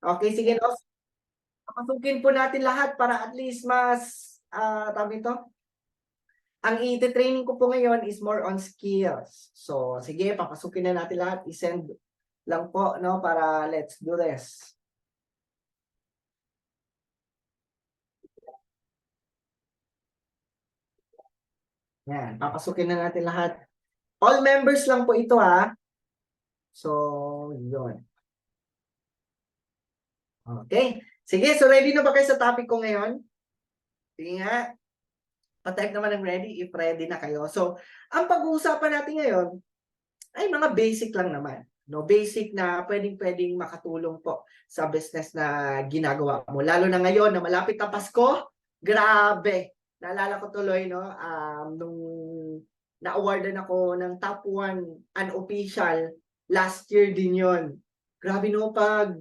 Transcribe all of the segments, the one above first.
Okay, sige, no? Papasukin po natin lahat para at least mas, tawag ito, ang i-training ko po ngayon is more on skills. So, sige, papasukin na natin lahat. I-send lang po, no, para let's do this. Yan, papasukin na natin lahat. All members lang po ito, ha. So, yun. Okay. Sige, so ready na ba kayo sa topic ko ngayon? Sige nga. Pa-type naman ng ready if ready na kayo. So, ang pag-uusapan natin ngayon ay mga basic lang naman. No, basic na pwedeng makatulong po sa business na ginagawa mo. Lalo na ngayon na malapit na Pasko, grabe. Naalala ko tuloy, no, nung na-awardan ako ng top 1 unofficial last year din yon. Grabe, no, pag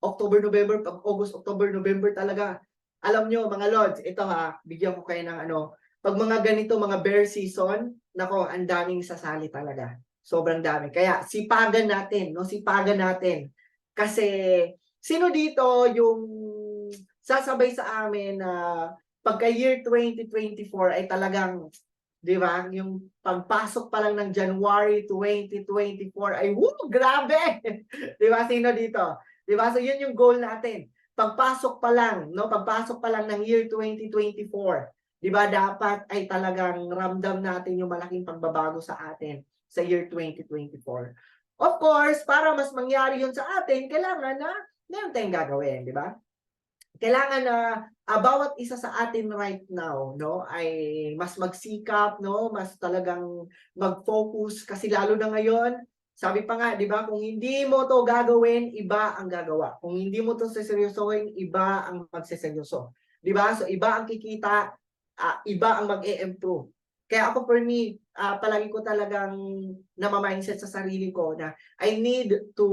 October, November, pag August, October, November talaga. Alam nyo, mga lords, ito ha, bigyan ko kayo ng ano, pag mga ganito, mga bear season, nako, ang daming sasali talaga. Sobrang dami. Kaya sipagan natin, no? Sipagan natin. Kasi sino dito yung sasabay sa amin na pagka year 2024 ay talagang, 'di ba? Yung pagpasok pa lang ng January 2024 ay grabe. 'Di ba? Sino dito? 'Di ba? So yun yung goal natin. Pagpasok pa lang, no? Pagpasok pa lang ng year 2024, 'di ba? Dapat ay talagang ramdam natin yung malaking pagbabago sa atin sa year 2024. Of course, para mas mangyari yun sa atin, kailangan na meron tayong gagawin, 'di ba? Kailangan na bawat isa sa atin right now, no, ay mas magsikap, no, mas talagang mag-focus kasi lalo na ngayon, sabi pa nga, 'di ba, kung hindi mo 'to gagawin, iba ang gagawa. Kung hindi mo 'to seseryosohin, iba ang magseseryoso. 'Di ba? So iba ang kikita, iba ang mag-e-improve. Kaya ako for me, palagi ko talagang nama-mindset sa sarili ko na I need to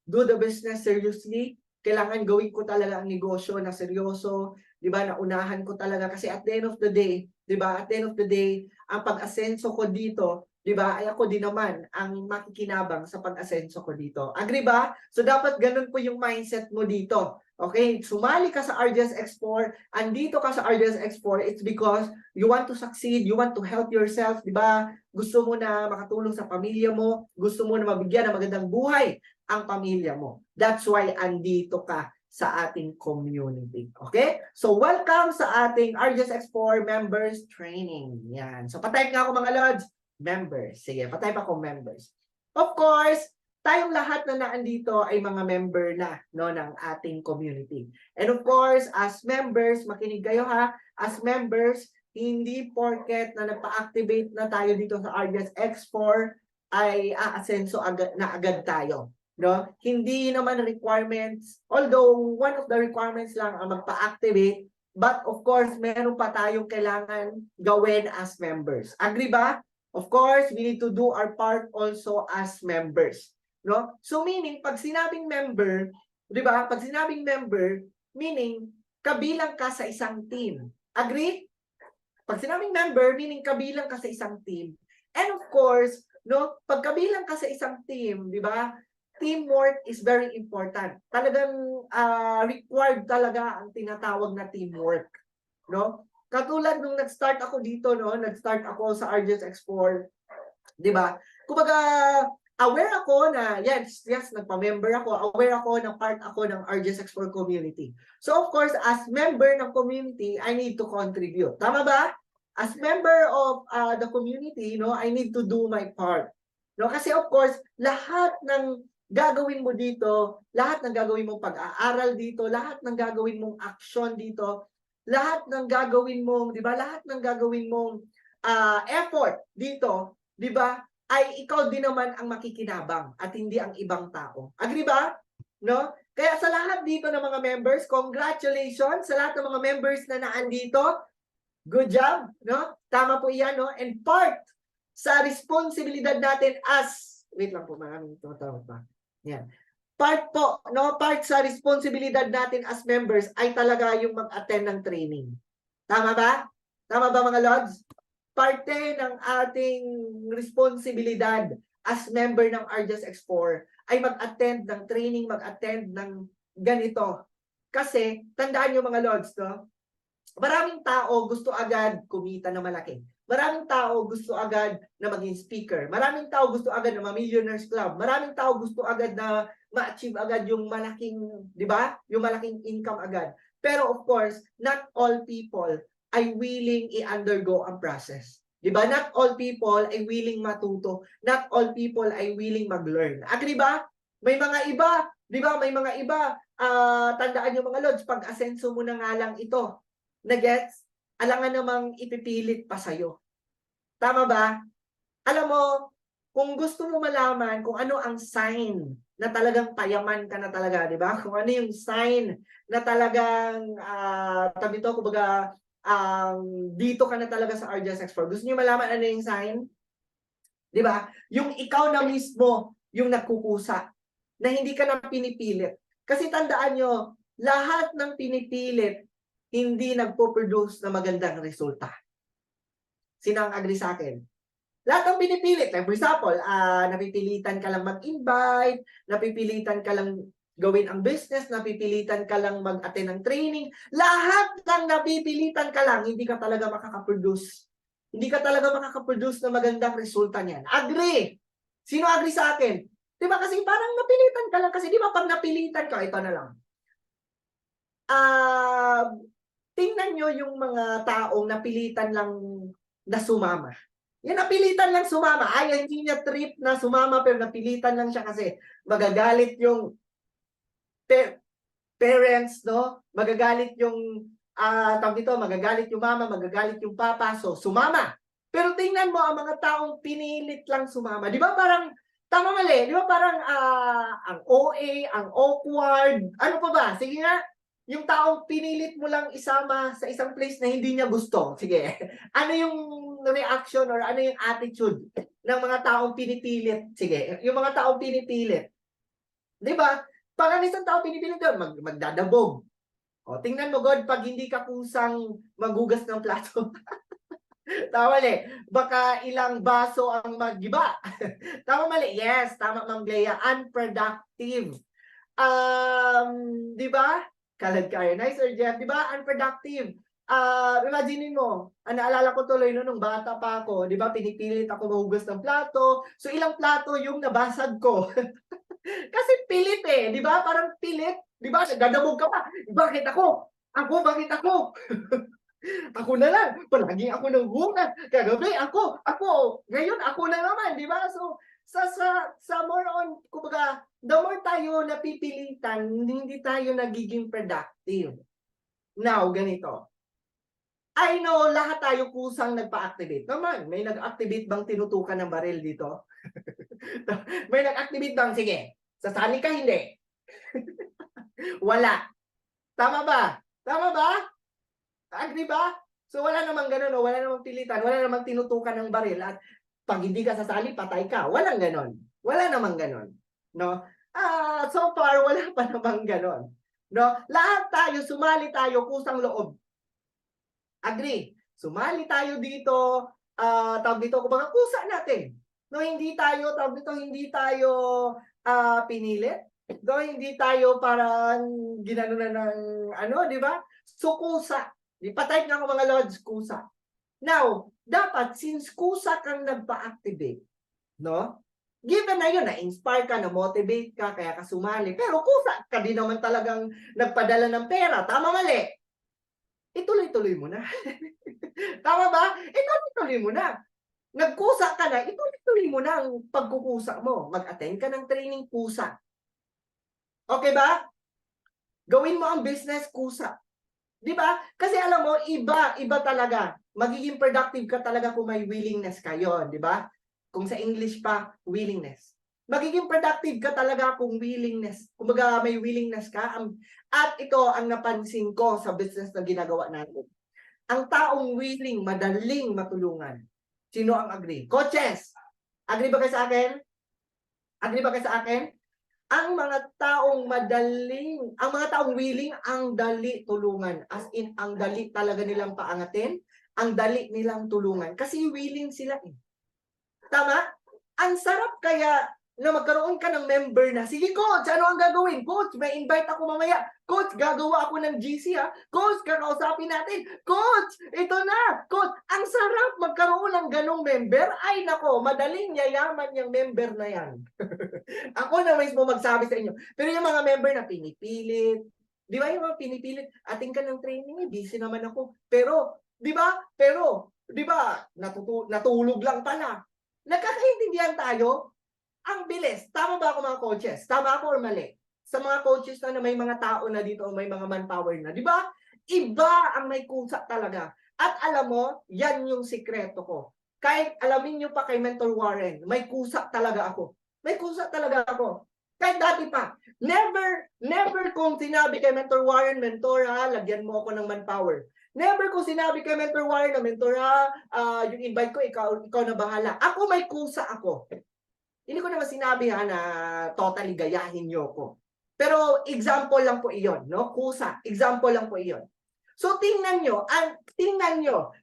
do the business seriously. Kailangan gawin ko talaga ang negosyo na seryoso, 'di ba? Naunahan ko talaga kasi at the end of the day, 'di ba? At the end of the day, ang pag-asenso ko dito, 'di ba? Ay ako din naman ang makikinabang sa pag-asenso ko dito. Agree ba? So dapat ganun po yung mindset mo dito. Okay, sumali ka sa RJS X4, andito ka sa RJS X4, it's because you want to succeed, you want to help yourself, 'di ba? Gusto mo na makatulong sa pamilya mo, gusto mo na mabigyan ng magandang buhay ang pamilya mo. That's why andito ka sa ating community. Okay? So, welcome sa ating RJS X4 Members Training. Yan. So, patype nga ako mga lods. Members. Sige, patype ako members. Of course, tayong lahat na naandito ay mga member na, no, ng ating community. And of course, as members, makinig kayo ha, as members, hindi porket na nagpa-activate na tayo dito sa RJS X4 ay aasenso agad, na agad tayo. No? Hindi naman requirements, although one of the requirements lang ang magpa-activate, but of course, meron pa tayong kailangan gawin as members. Agree ba? Of course, we need to do our part also as members. No? So meaning, pag sinabing member, di ba? Pag sinabing member, meaning, kabilang ka sa isang team. Agree? Pag sinabing member, meaning kabilang ka sa isang team. And of course, no, pag kabilang ka sa isang team, di ba? Teamwork is very important. Talagang required talaga ang tinatawag na teamwork, no? Katulad nung nag-start ako dito, no, nag-start ako sa RJS X4, 'di ba? Kumbaga aware ako na yes, nagpa-member ako, aware ako na part ako ng RJS X4 community. So of course, as member ng community, I need to contribute. Tama ba? As member of the community, no, I need to do my part. No, kasi of course, lahat ng gagawin mo dito, lahat ng gagawin mong pag-aaral dito, lahat ng gagawin mong action dito, lahat ng gagawin mong, 'di ba? Lahat ng gagawin mong effort dito, 'di ba? Ay ikaw din naman ang makikinabang at hindi ang ibang tao. Agree ba? No? Kaya sa lahat dito ng mga members, congratulations sa lahat ng mga members na naandito. Good job, no? Tama po 'yan, no? And part sa responsibilidad natin as, wait lang po, maraming tumatawag pa. Yan. Part po, no, part sa responsibilidad natin as members ay talaga yung mag-attend ng training. Tama ba? Tama ba mga lords? Parte ng ating responsibilidad as member ng RJS X4 ay mag-attend ng training, mag-attend ng ganito. Kasi, tandaan nyo mga lords, no? Maraming tao gusto agad kumita na malaki. Maraming tao gusto agad na maging speaker. Maraming tao gusto agad na ma-millionaires club. Maraming tao gusto agad na ma-achieve agad yung malaking, di ba? Yung malaking income agad. Pero of course, not all people ay willing i-undergo ang process. Di ba? Not all people ay willing matuto. Not all people ay willing mag-learn. Agree ba? May mga iba, di ba? May mga iba, tandaan nyo mga lords, pag-asenso mo na nga lang ito, na gets, alangan namang ipipilit pa sa'yo. Tama ba? Alam mo, kung gusto mo malaman kung ano ang sign na talagang payaman ka na talaga, di ba? Kung ano yung sign na talagang, tabi to, kumbaga, dito ka na talaga sa RJS Export. Gusto niyo malaman ano yung sign? Di ba? Yung ikaw na mismo, yung nagkukusa, na hindi ka na pinipilit. Kasi tandaan nyo, lahat ng pinipilit, hindi nagpo-produce na magandang resulta. Sino ang agree sa akin? Lahat ng pinipilit. Like for example, napipilitan ka lang mag-invite, napipilitan ka lang gawin ang business, napipilitan ka lang mag-attend ng training. Lahat ng napipilitan ka lang, hindi ka talaga makaka-produce. Hindi ka talaga makaka-produce na magandang resulta niyan. Agree! Sino agree sa akin? Diba kasi parang napilitan ka lang. Kasi diba pag napilitan ka, ito na lang. Tingnan nyo yung mga taong napilitan lang na sumama. Yan, napilitan lang sumama. Ay, hindi niya trip na sumama pero napilitan lang siya kasi magagalit yung parents, no? Magagalit yung, tawag dito, magagalit yung mama, magagalit yung papa. So, sumama. Pero tingnan mo ang mga taong pinilit lang sumama. Di ba parang, tama mali, di ba parang ang OA, ang awkward, ano pa ba? Sige nga, yung taong pinilit mo lang isama sa isang place na hindi niya gusto. Sige, ano yung reaction or ano yung attitude ng mga taong pinipilit? Sige, yung mga taong pinipilit. Di ba? Pag ang isang tao pinipilit doon, magdadabog. O, tingnan mo, God, pag hindi ka kusang magugas ng plato. Tama mali. Baka ilang baso ang magiba. Tama mali. Yes, tama Ma'am Glea. Unproductive. Di ba? Kalad kayo. Nice, Sir Jeff. Di ba? Unproductive. Imagine mo, naalala ko tuloy nung bata pa ako, di ba, pinipilit ako mahugas ng plato. So, ilang plato yung nabasag ko. Kasi pilit eh, di ba? Parang pilit. Di ba? Dadabog ka pa. Bakit ako? Bakit ako? Ako na lang. Palagi ako nang hugas. Kagabi, ako. Ngayon, ako na naman, di ba? So, sa more on, kumbaga, the more tayo napipilitan, hindi tayo nagiging productive. Now, ganito. I know, lahat tayo kusang nagpa-activate. Naman, may nag-activate bang tinutukan ng baril dito? May nag-activate bang, sige, sasali ka, hindi? Wala. Tama ba? Tama ba? Agree ba? So wala namang ganun, no? Wala namang pilitan, wala namang tinutukan ng baril at pag hindi ka sasali, patay ka. Walang ganon. Wala namang ganon. No? So far, wala pa namang ganon. No? Lahat tayo, sumali tayo, kusang loob. Agree. Sumali tayo dito, tawag dito, kumbaga kusa natin. No, hindi tayo, tawag dito, hindi tayo pinilit. No, hindi tayo parang ginano na ng ano, di ba? So, kusa. Di pa-type nga ako mga lords, kusa. Now, dapat, since kusa kang nagpa-activate, no? Given na yun, na-inspire ka, na-motivate ka, kaya ka sumali. Pero kusa ka din naman talagang nagpadala ng pera. Tama mali? Ituloy-tuloy mo na. Tama ba? Ituloy-tuloy mo na. Nagkusa ka na, ituloy-tuloy mo na ang pagkukusa mo. Mag-attend ka ng training kusa. Okay ba? Gawin mo ang business kusa. Di ba? Kasi alam mo, iba talaga. Magiging productive ka talaga kung may willingness ka yon, di ba? Kung sa English pa, willingness. Magiging productive ka talaga kung willingness. Kumbaga may willingness ka. At ito ang napansin ko sa business na ginagawa natin. Ang taong willing, madaling matulungan. Sino ang agree? Coaches! Agree ba kayo sa akin? Agree ba kayo sa akin? Ang mga taong madaling, ang mga taong willing, ang dali tulungan. As in, ang dali talaga nilang paangatin, ang dali nilang tulungan. Kasi willing sila eh. Tama? Ang sarap kaya na magkaroon ka ng member na, sige coach, ano ang gagawin? Coach, may invite ako mamaya. Coach, gagawa ako ng GC ha. Coach, kakausapin natin. Coach, ito na. Coach, ang sarap magkaroon ng ganong member. Ay nako, madaling yayaman yung member na yan. Ako na mismo magsabi sa inyo. Pero yung mga member na pinipilit, di ba yung mga pinipilit, ating ka ng training, busy naman ako. Pero, di ba? Di ba, natulog lang pala. Nagkakaintindihan tayo? Ang bilis. Tama ba ako mga coaches? Tama ako or mali? Sa mga coaches na may mga tao na dito o may mga manpower na, di ba? Iba ang may kusa talaga. At alam mo, yan yung sikreto ko. Kahit alamin nyo pa kay Mentor Warren, may kusa talaga ako. May kusa talaga ako. Kahit dati pa, never kong sinabi kay Mentor Warren, Mentor ha, lagyan mo ako ng manpower. Never ko sinabi kay Mentor Warren na Mentor ha, yung invite ko, ikaw na bahala. Ako may kusa ako. Hindi ko naman sinabi na totally gayahin niyo ko. Pero example lang po iyon, no? Kusa, example lang po iyon. So tingnan nyo,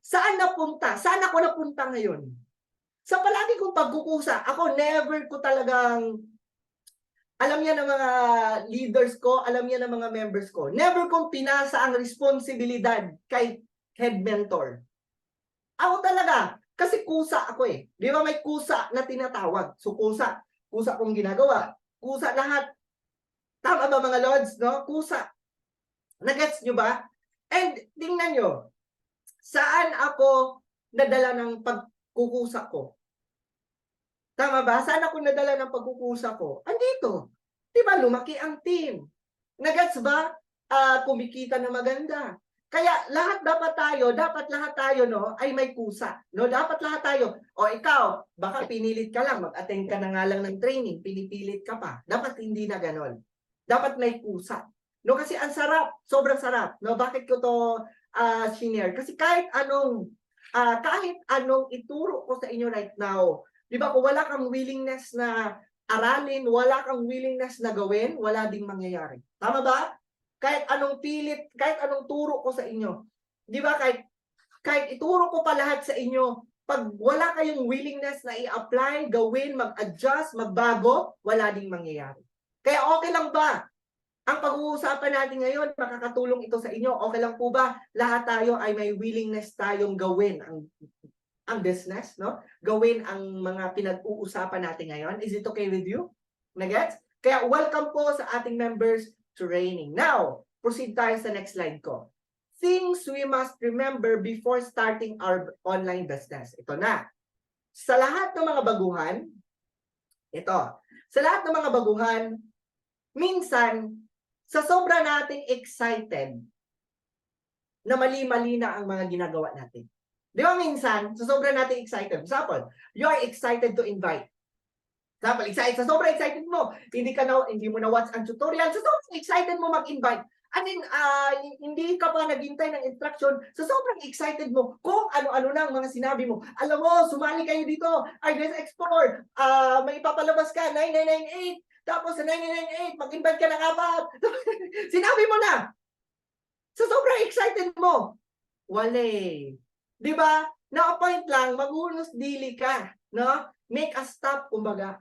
saan napunta? Saan ako napunta ngayon? Sa palagi kong pagkukusa, ako never ko talagang, alam niya ng mga leaders ko, alam niya ng mga members ko, never kong pinasa ang responsibilidad kay head mentor. Ako talaga, kasi kusa ako eh. Di ba may kusa na tinatawag? So kusa kong ginagawa. Kusa lahat. Tama ba mga lords, no? Kusa. Nagets nyo ba? And tingnan nyo, saan ako nadala ng pagkukusa ko? Tama ba? Saan ako nadala ng pagkukusa ko? Andito. Di ba lumaki ang team? Nagets ba? Kumikita na maganda. Kaya dapat lahat tayo no ay may kusa, no? Dapat lahat tayo. O ikaw, baka pinilit ka lang mag-attend ka na nga lang ng training, pinipilit ka pa. Dapat hindi na ganon. Dapat may kusa. No, kasi ang sarap, sobrang sarap. No, bakit ko to share? Kasi kahit anong ituro ko sa inyo right now, 'di ba? Kung wala kang willingness na aralin, wala kang willingness na gawin, wala ding mangyayari. Tama ba? Kahit anong pilit, kahit anong turo ko sa inyo. Di ba? Kahit ituro ko pa lahat sa inyo, pag wala kayong willingness na i-apply, gawin, mag-adjust, magbago, wala ding mangyayari. Kaya okay lang ba? Ang pag-uusapan natin ngayon, makakatulong ito sa inyo. Okay lang po ba? Lahat tayo ay may willingness tayong gawin ang business, no? Gawin ang mga pinag-uusapan natin ngayon. Is it okay with you? Nagets? Kaya welcome po sa ating members training. Now, proceed tayo sa next slide ko. Things we must remember before starting our online business. Ito na. Sa lahat ng mga baguhan, minsan, sa sobra nating excited, na mali-mali na ang mga ginagawa natin. Di ba minsan, sa sobra nating excited, for example, you are excited to invite. Sa sobrang excited mo, hindi mo na watch ang tutorial, sa sobrang excited mo mag-invite. Hindi ka pa naghintay ng instruction, sa sobrang excited mo, kung ano-ano na ang mga sinabi mo. Alam mo, sumali kayo dito, Ideas Explore, may ipapalabas ka, 9998, tapos sa 9998, mag-invite ka ng 4. Sinabi mo na. Sa sobrang excited mo, wale. Di ba? Na-point lang, maghunos dili ka, no? Make a stop, kumbaga.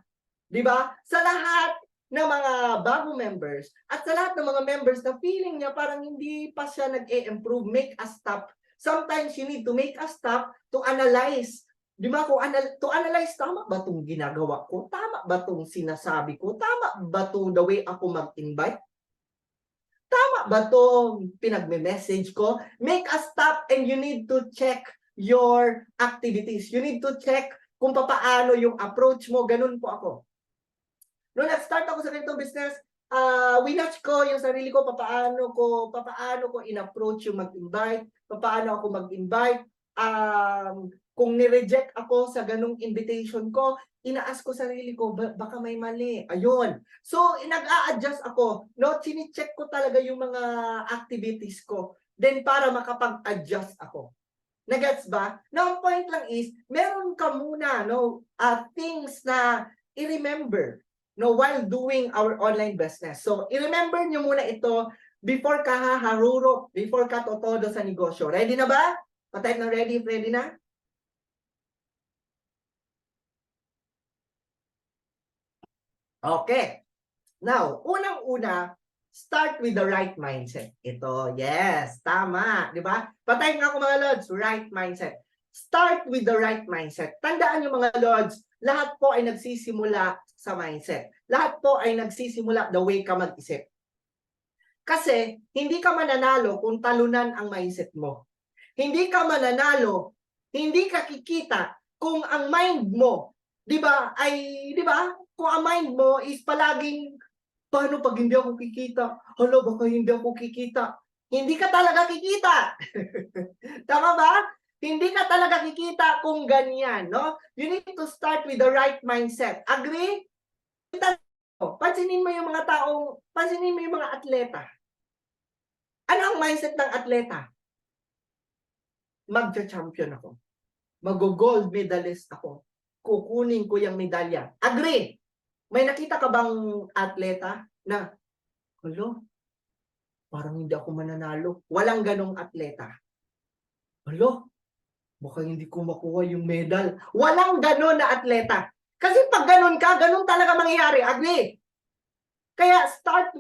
Di ba? Sa lahat ng mga bagong members at sa lahat ng mga members na feeling niya parang hindi pa siya nag-e-improve, make a stop. Sometimes you need to make a stop to analyze. Di ba? To analyze, tama ba itong ginagawa ko? Tama ba itong sinasabi ko? Tama ba itong the way ako mag-invite? Tama ba itong pinagme-message ko? Make a stop and you need to check your activities. You need to check kung paano yung approach mo. Ganun po ako. Noong nag-start ako sa ganitong business, winatch ko yung sarili ko, paano ko in-approach yung mag-invite, paano ako mag-invite, kung ni-reject ako sa ganung invitation ko, ina-ask ko sarili ko, baka may mali. Ayun. So, nag-a-adjust ako. No, chine-check ko talaga yung mga activities ko. Then, para makapag-adjust ako. Nagets ba? Now, ang point lang is, meron ka muna, no, things na i-remember, no, while doing our online business. So, i-remember nyo muna ito before ka haharurot, before ka totodo sa negosyo. Ready na ba? Pa-type ng ready, ready na? Okay. Now, unang-una, start with the right mindset. Ito, yes, tama, di ba? Patayin nga ako mga Lods, right mindset. Start with the right mindset. Tandaan nyo mga Lods, lahat po ay nagsisimula sa mindset. Lahat po ay nagsisimula the way ka mag-isip. Kasi, hindi ka mananalo kung talunan ang mindset mo. Hindi ka mananalo, hindi ka kikita kung ang mind mo, di ba, kung ang mind mo is palaging, paano pag hindi ako kikita? Hala, baka hindi ako kikita. Hindi ka talaga kikita. Tama ba? Hindi ka talaga kikita kung ganyan, no? You need to start with the right mindset. Agree? Pansinin mo yung mga pansinin mo yung mga atleta. Ano ang mindset ng atleta? Magcha-champion ako. Mag-gold medalist ako. Kukunin ko yung medalya. Agree? May nakita ka bang atleta na, hello, parang hindi ako mananalo. Walang ganong atleta. Hello, baka hindi ko makuha yung medal. Walang ganon na atleta. Kasi pag ganon ka, ganon talaga mangyayari. Agree? Kaya start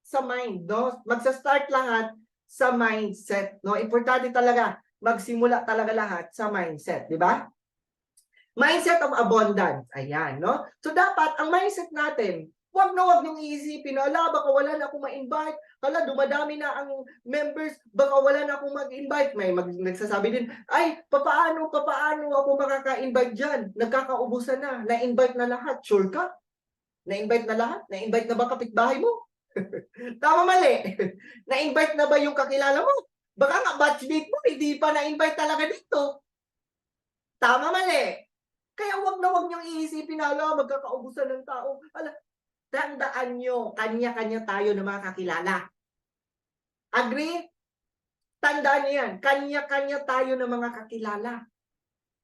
sa mind, no? Magsa-start lahat sa mindset, no? Importante talaga, magsimula talaga lahat sa mindset, di ba? Mindset of abundance. Ayan, no? So, dapat, ang mindset natin, wag niyong iisipin na, baka wala na akong ma-invite. Hala, dumadami na ang members, baka wala na akong mag-invite. May nagsasabi din, ay, papaano ako makaka-invite dyan? Nagkakaubusan na, na-invite na lahat. Sure ka? Na-invite na lahat? Na-invite na ba kapitbahay mo? Tama, mali. Na-invite na ba yung kakilala mo? Baka nga batchmate mo, hindi pa na-invite talaga dito. Tama, mali. Kaya wag niyong iisipin na, magkakaubusan ng tao. Tandaan nyo, kanya-kanya tayo ng mga kakilala. Agree? Tandaan niyo yan, kanya-kanya tayo ng mga kakilala.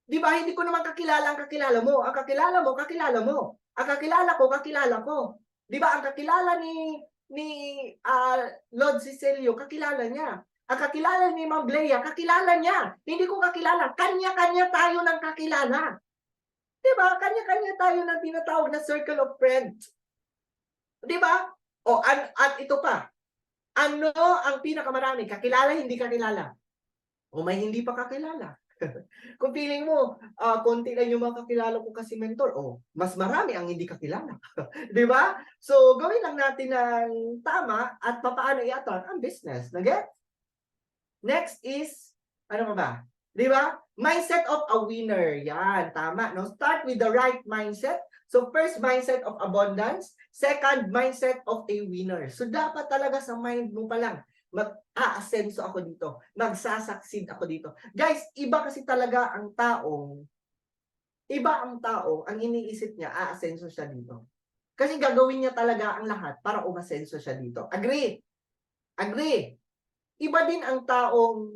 Di ba, hindi ko naman kakilala ang kakilala mo. Ang kakilala mo, kakilala mo. Ang kakilala ko, kakilala ko. Di ba, ang kakilala ni Lord Cecilio, kakilala niya. Ang kakilala ni Ma'am Glea, kakilala niya. Hindi ko kakilala. Kanya-kanya tayo ng kakilala. Di ba? Kanya-kanya tayo ng tinatawag na circle of friends. Di ba? At ito pa. Ano ang pinakamarami? Kakilala, hindi kakilala? O may hindi pa kakilala? Kung feeling mo, konti lang yung mga kakilala ko kasi mentor, mas marami ang hindi kakilala. Di ba? So, gawin lang natin ng tama at papaano i-attract ang business. Nag-get? Next is, ano ba? Di ba? Mindset of a winner. Yan, tama. No? Start with the right mindset. So, first, mindset of abundance. Second, mindset of a winner. So, dapat talaga sa mind mo pa lang, mag-aasenso ako dito. Magsasucceed ako dito. Guys, iba kasi talaga ang tao, ang iniisip niya, aasenso siya dito. Kasi gagawin niya talaga ang lahat para umasenso siya dito. Agree? Agree? Iba din ang taong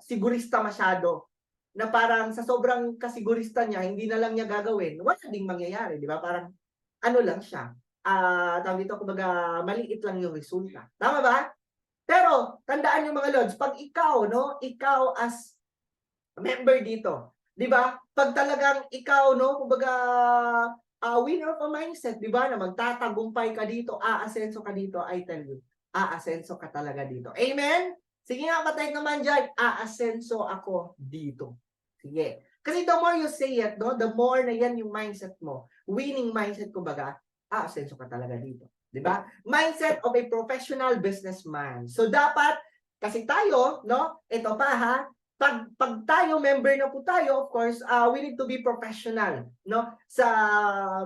sigurista masyado, na parang sa sobrang kasigurista niya, hindi na lang niya gagawin, wala ding mangyayari, di ba? Parang, ano lang siya, tawag dito, kumbaga, maliit lang yung resulta. Tama ba? Pero, tandaan yung mga Lods, pag ikaw, no, ikaw as member dito, di ba? Pag talagang ikaw, no, kumbaga, winner of a mindset, di ba, na magtatagumpay ka dito, aasenso ka dito, I tell you, aasenso ka talaga dito. Amen? Sige nga, patay naman dyan, aasenso ako dito. Sige. Kasi the more you say it, no, the more na yan yung mindset mo, winning mindset, kumbaga, aasenso ka talaga dito. Di ba? Mindset of a professional businessman. So, dapat, kasi tayo, no, ito pa ha, pag tayo, member na po tayo, of course, we need to be professional, no, sa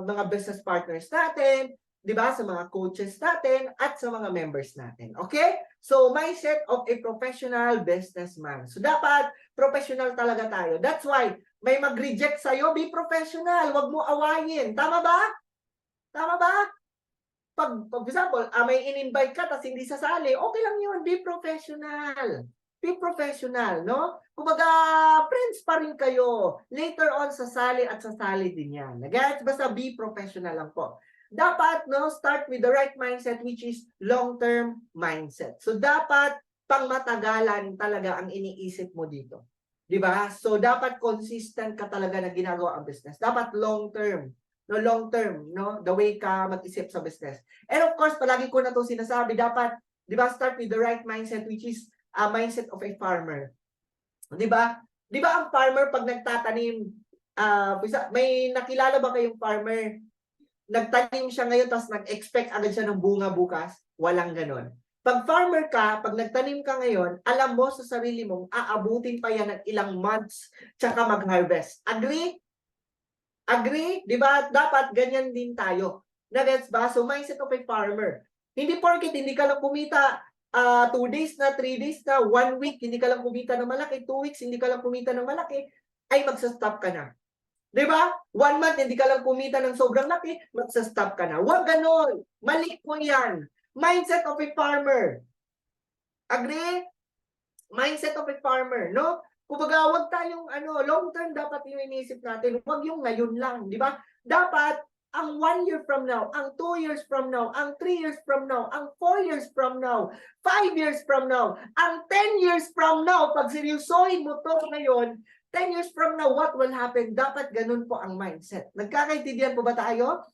mga business partners natin, di ba, sa mga coaches natin, at sa mga members natin. Okay? So, mindset of a professional businessman. So, dapat, professional talaga tayo. That's why, may mag-reject sa'yo, be professional. Huwag mo awayin. Tama ba? Tama ba? Pag example, may in-invite ka tapos hindi sasali, okay lang yun, be professional. Be professional, no? Kumbaga, friends pa rin kayo. Later on, sasali at sasali din yan. Nag-gets? Basta be professional lang po. Dapat, no, start with the right mindset, which is long-term mindset. So, dapat, pangmatagalan talaga ang iniisip mo dito. 'Di ba? So, dapat consistent ka talaga na ginagawa ang business. Dapat long term. No, long term, no? The way ka mag-isip sa business. And of course, palagi ko na 'to sinasabi, dapat, 'di ba, start with the right mindset, which is a mindset of a farmer. 'Di ba? 'Di ba ang farmer pag nagtatanim, may nakilala ba kayong farmer, nagtanim siya ngayon tapos nag-expect agad siya ng bunga bukas? Walang gano'n. Pag farmer ka, pag nagtanim ka ngayon, alam mo sa sarili mong aabutin pa yan ng ilang months tsaka mag-harvest. Agree? Agree? 'Di ba? Dapat ganyan din tayo. Nagets ba? So, mindset of a farmer. Hindi porket hindi ka lang kumita 2 days na, 3 days na, 1 week hindi ka lang kumita ng malaki, 2 weeks hindi ka lang kumita ng malaki, ay magsa-stop ka na. 'Di ba? 1 month hindi ka lang kumita ng sobrang laki, magsa-stop ka na. Huwag gano'n. Mali po 'yan. Mindset of a farmer. Agree? Mindset of a farmer, no? Kumbaga, wag tayong long term dapat yung iniisip natin. Wag yung ngayon lang, di ba? Dapat ang 1 year from now, ang 2 years from now, ang 3 years from now, ang 4 years from now, 5 years from now, ang 10 years from now, pag seryosohin mo to ngayon, 10 years from now, what will happen? Dapat ganun po ang mindset. Nagkakaintindihan po ba tayo?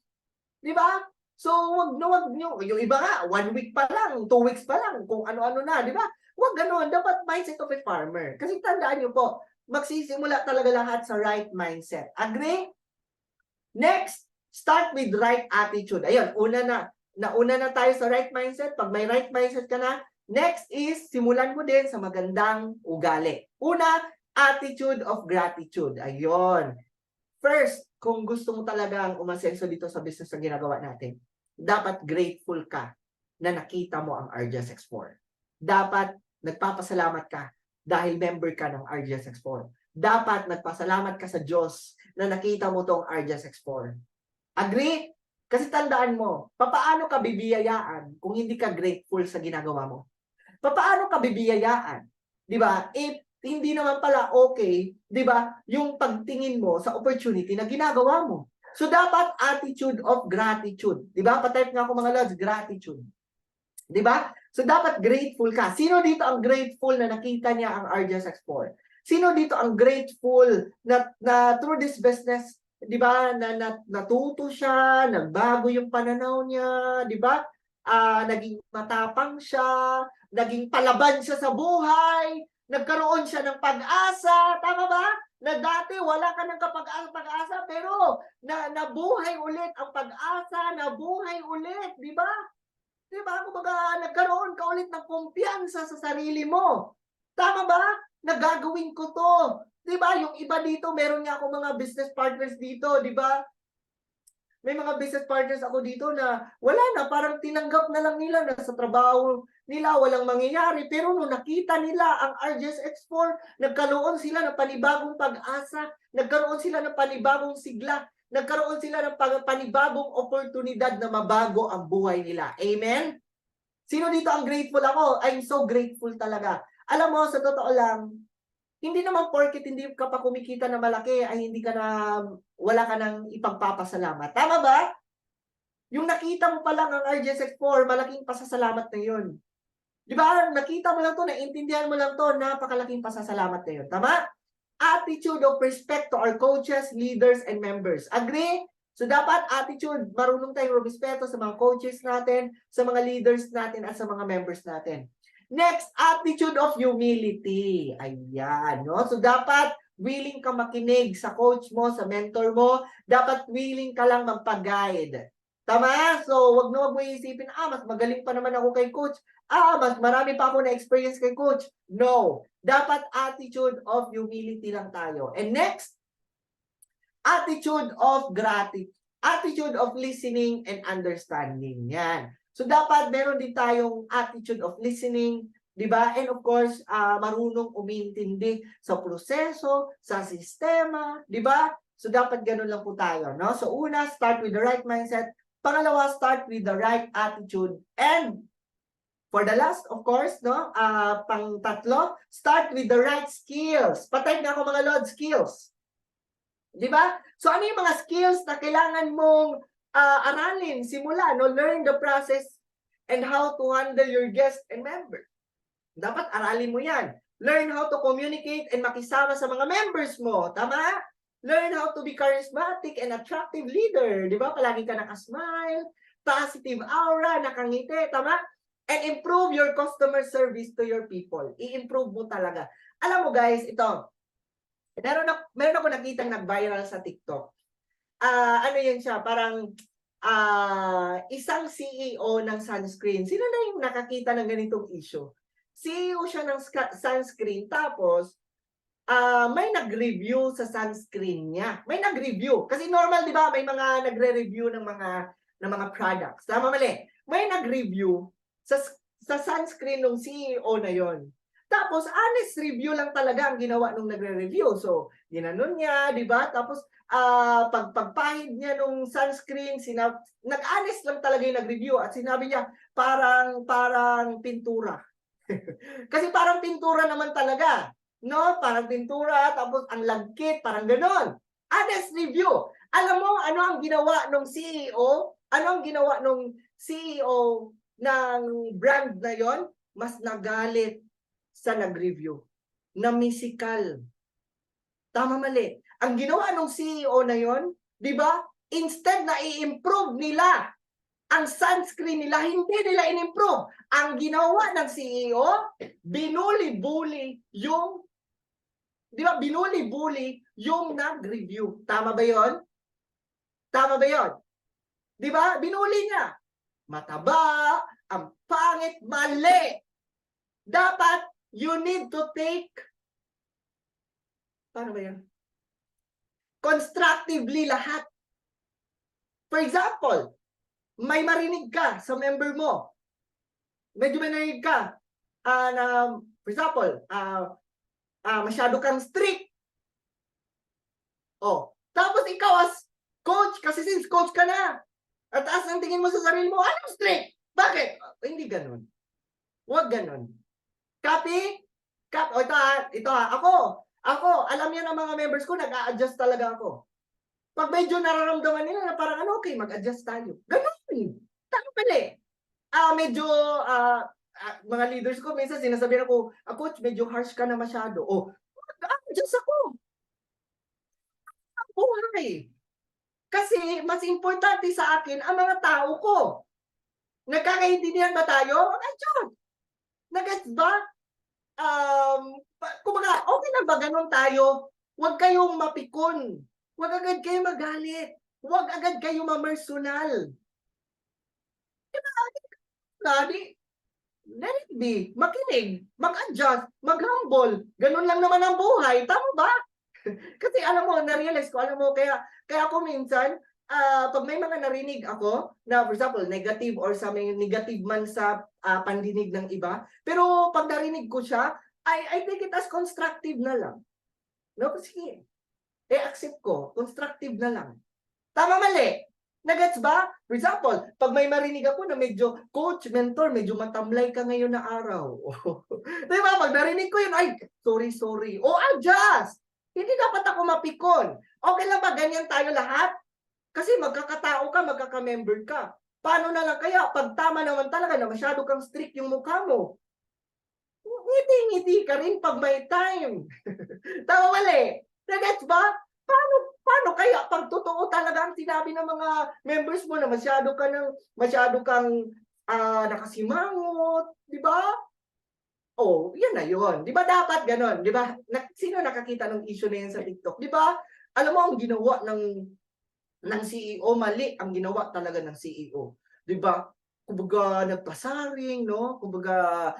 Di ba? So, wag nyo, yung iba nga, 1 week pa lang, 2 weeks pa lang, kung ano-ano na, di ba? Wag gano'n, dapat mindset of a farmer. Kasi tandaan nyo po, magsisimula talaga lahat sa right mindset. Agree? Next, start with right attitude. Ayun, nauna na tayo sa right mindset. Pag may right mindset ka na, next is, simulan mo din sa magandang ugali. Una, attitude of gratitude. Ayun. First, kung gusto mo talagang umasenso dito sa business na ginagawa natin, dapat grateful ka na nakita mo ang RGS X4. Dapat nagpapasalamat ka dahil member ka ng RGS X4. Dapat nagpasalamat ka sa Diyos na nakita mo tong RGS X4. Agree? Kasi tandaan mo, papaano ka bibiyayaan kung hindi ka grateful sa ginagawa mo? Papaano ka bibiyayaan? 'Di ba? If hindi naman pala okay, 'di ba, yung pagtingin mo sa opportunity na ginagawa mo. So dapat attitude of gratitude, 'di ba? Pa-type nga ako mga lods, gratitude. 'Di ba? So dapat grateful ka. Sino dito ang grateful na nakita niya ang RGS X4? Sino dito ang grateful na through this business, 'di ba, natuto siya, nagbago yung pananaw niya, 'di ba? Naging matapang siya, naging palaban siya sa buhay, nagkaroon siya ng pag-asa, tama ba? Na dati wala ka ng pag-asa pero nabuhay ulit ang pag-asa, nabuhay ulit, 'di ba? 'Di ba? Kumbaga nagkaroon ka ulit ng kumpiyansa sa sarili mo. Tama ba? Na gagawin ko 'to. 'Di ba? Yung iba dito, meron nga akong mga business partners dito, 'di ba? May mga business partners ako dito na wala na, parang tinanggap na lang nila na sa trabaho nila walang mangyayari. Pero nung nakita nila ang RGS X4, nagkaroon sila ng panibagong pag-asa, nagkaroon sila ng panibagong sigla, nagkaroon sila ng panibagong oportunidad na mabago ang buhay nila. Amen? Sino dito ang grateful ako? I'm so grateful talaga. Alam mo, sa totoo lang, hindi naman porket hindi ka pa kumikita na malaki ay hindi ka na, wala ka nang ipagpapasalamat. Tama ba? Yung nakita mo pa lang ang RGS X4, malaking pasasalamat na yun. Di ba? Nakita mo lang to, naintindihan mo lang to, napakalaking pasasalamat na yun. Tama? Attitude of respect to our coaches, leaders, and members. Agree? So dapat attitude, marunong tayong rumispeto sa mga coaches natin, sa mga leaders natin, at sa mga members natin. Next, attitude of humility. Ayan, no? So dapat willing ka makinig sa coach mo, sa mentor mo. Dapat willing ka lang magpa-guide. Tama? So wag mo isipin, mas magaling pa naman ako kay coach. Mas marami pa ako na-experience kay coach. No. Dapat attitude of humility lang tayo. And next, attitude of gratitude. Attitude of listening and understanding. Yan. So dapat meron din tayong attitude of listening, 'di ba? And of course, marunong umintindi sa proseso, sa sistema, 'di ba? So dapat ganoon lang po tayo, no? So una, start with the right mindset. Pangalawa, start with the right attitude. And for the last, of course, no? Pang-tatlo, start with the right skills. Pa-type na ako mga Lord, skills. 'Di ba? So ano yung mga skills na kailangan mong aralin, simula, no? Learn the process and how to handle your guests and members. Dapat aralin mo yan. Learn how to communicate and makisama sa mga members mo. Tama? Learn how to be charismatic and attractive leader. Di ba? Palagi ka nakasmile, positive aura, nakangiti. Tama? And improve your customer service to your people. I-improve mo talaga. Alam mo guys, ito. Meron ako nakitang nag-viral sa TikTok. Ano yun siya? Parang isang CEO ng sunscreen. Sino na yung nakakita ng ganitong issue? CEO siya ng sunscreen, tapos may nag-review sa sunscreen niya. May nag-review. Kasi normal, di ba, may mga nagre-review ng mga products. Tama, mali. May nag-review sa sunscreen ng CEO na yon. Tapos, honest review lang talaga ang ginawa nung nagre-review. So, ginanon niya, di ba? Tapos, pagpahid niya nung sunscreen, nag-honest lang talaga yung nag-review at sinabi niya, parang pintura. Kasi parang pintura naman talaga. No? Parang pintura, tapos ang lagkit, parang ganon. Honest review. Alam mo, ano ang ginawa ng CEO? Ano ang ginawa ng CEO ng brand na yon? Mas nagalit sa nag-review. Na misikal. Tama, mali. Ang ginawa ng CEO na yon, di ba? Instead na i-improve nila ang sunscreen nila, hindi nila in-improve. Ang ginawa ng CEO, binuli-bully yung, di ba, binuli-bully yung nag-review. Tama ba yon? Tama ba yon? Di ba? Binuli niya. Mataba, ang pangit, mali. Dapat, you need to take, paano ba yan? Constructively lahat. For example, may marinig ka sa member mo. Medyo may narinig ka. For example, masyado kang strict. Oh, tapos ikaw as coach, kasi since coach ka na, at taas ang tingin mo sa sarili mo, anong strict? Bakit? Hindi ganun. Huwag ganun. Copy? O ito ako, alam niya ng mga members ko, nag-a-adjust talaga ako. Pag medyo nararamdaman nila na parang okay, mag-adjust tayo. Ganun. Tama pala eh. Mga leaders ko, minsan sinasabihan ako, coach, medyo harsh ka na masyado. Adjust ako. Ang buhay. Kasi mas importante sa akin ang mga tao ko. Nagkakaintindihan ba tayo? Adjust. Nag-gets ba? Kumbaga, okay na ba ganun tayo? Huwag kayong mapikon. Huwag agad kayo magalit. Huwag agad kayo mamersonal. Let it be. Makinig, mag-adjust, mag-humble. Ganun lang naman ang buhay. Tama ba? Kasi alam mo, na-realize ko, kaya ako minsan, pag may mga narinig ako, na for example, negative or sa may negative man sa pandinig ng iba, pero pag narinig ko siya, I take it as constructive na lang. No? Kasi, accept ko, constructive na lang. Tama, mali. Nagets ba? For example, pag may marinig ako na medyo, coach, mentor, medyo matamlay ka ngayon na araw. Di ba? Pag narinig ko yun, ay, sorry. Adjust! Hindi dapat ako mapikon. Okay lang ba ganyan tayo lahat? Kasi magkakatao ka, magkaka-member ka. Paano na lang kaya? Pag tama naman talaga na masyado kang strict yung mukha mo. Ngiti-ngiti ka rin pag may time. Tama, mali. Nagets ba? Paano kaya pag totoo talaga ang sinabi ng mga members mo na masyado kang nakasimangot, di ba? Yan na yun. Di ba dapat ganon? Di ba? Sino nakakita ng issue na yan sa TikTok? Di ba? Alam mo, ang ginawa ng CEO, mali ang ginawa talaga ng CEO. Di ba? Kumbaga, nagpasaring, no? Kumbaga,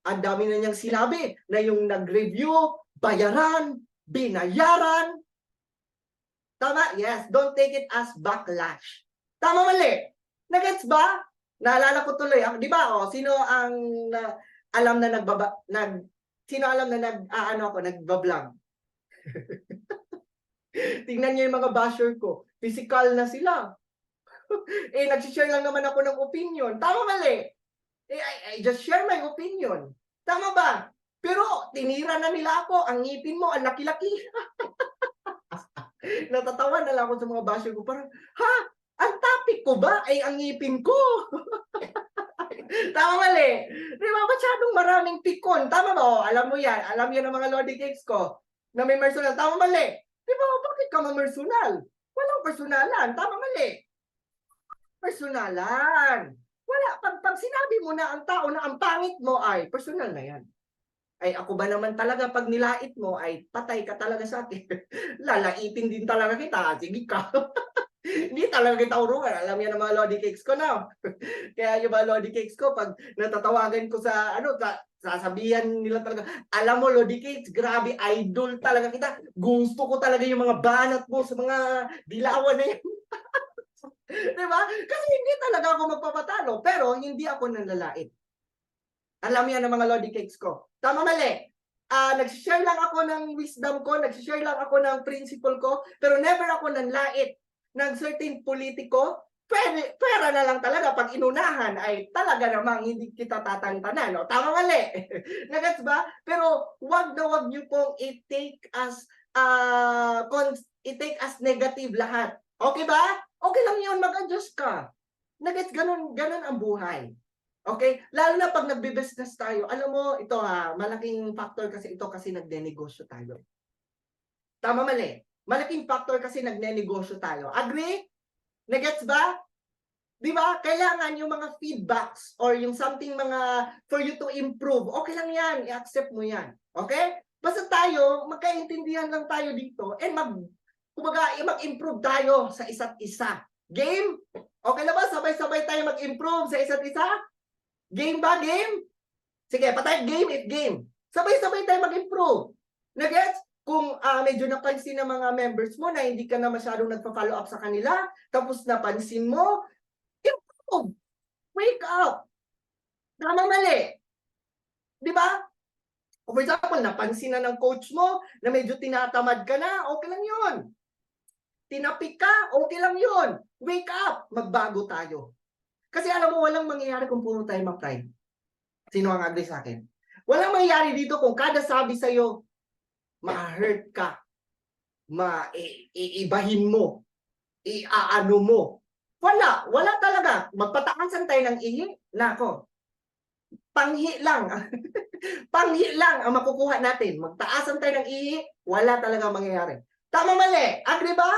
ang dami na niyang sinabi na yung nag-review, bayaran, binayaran. Tama? Yes. Don't take it as backlash. Tama, mali? Nagets ba? Naalala ko tuloy. Di ba? Sino ang alam na sino alam na nagba-vlog? Tingnan niyo yung mga basher ko. Physical na sila. Nag-share lang naman ako ng opinion. Tama, mali? I just share my opinion. Tama ba? Pero tinira na nila ako. Ang ngipin mo, ang laki-laki. Natatawa na lang ako sa mga basher ko. Parang, ang topic ko ba ay ang ngipin ko? Tama, mali. Di ba, masyadong maraming pikon. Tama ba? O, alam mo yan. Alam yan ng mga Lodi Cakes ko na may personal. Tama, mali. Di ba, bakit ka ma-personal? Walang personalan. Tama, mali. Personalan. Wala. Pag sinabi mo na ang tao na ang pangit mo ay personal na yan. Ay ako ba naman talaga pag nilait mo ay patay ka talaga sa akin. Lalaitin din talaga kita. Sige ka. Hindi talaga kita urungan. Alam yan ng mga Lodi Cakes ko na. Kaya yung mga Lodi Cakes ko, pag natatawagan ko sa ano, sasabihan nila talaga, alam mo Lodi Cakes, grabe, idol talaga kita. Gusto ko talaga yung mga banat mo sa mga dilawan na yan. Diba? Kasi hindi talaga ako magpapatalo, pero hindi ako nanlalait. Alam yan ng mga Lodi Cakes ko. Tama, mali. Nagsishare lang ako ng wisdom ko, nagsishare lang ako ng principle ko, pero never ako nanlait ng certain politiko. Pera na lang talaga pag inunahan ay talaga namang hindi kita tatantanan. No? Tama, mali. Nagets ba? Pero wag na wag niyo pong i-take as negative lahat. Okay ba? Okay lang yun, mag-adjust ka. Nagets, ganun ang buhay. Okay? Lalo na pag nagbe-business tayo. Alam mo, ito malaking factor kasi ito kasi nagne-negosyo tayo. Tama, mali. Malaking factor kasi nagne-negosyo tayo. Agree? Nagets ba? Di ba? Kailangan yung mga feedbacks or yung something for you to improve. Okay lang yan. I-accept mo yan. Okay? Basta tayo, magkaintindihan lang tayo dito and mag-improve tayo sa isa't isa. Game? Okay na ba? Sabay-sabay tayo mag-improve sa isa't isa? Game ba? Game? Sige, patay game if game. Sabay-sabay tayo mag-improve. Nagets? Kung medyo napansin ng mga members mo na hindi ka na masyadong nagpa-follow up sa kanila, tapos napansin mo, improve. Wake up. Tama, mali. Di ba? For example, napansin na ng coach mo na medyo tinatamad ka na, okay lang yun. Tinapik ka, okay lang yun. Wake up. Magbago tayo. Kasi alam mo, walang mangyayari kung puro tayo mag-try. Sino ang agree sa akin? Walang mangyayari dito kung kada sabi sa'yo, ma-hurt ka, iibahin mo, iaano mo. Wala talaga. Magpataasan tayo ng ihi, nako. Panghi lang. Panghi lang ang makukuha natin. Magtaasan tayo ng ihi, wala talaga mangyayari. Tama, mali. Agree ba?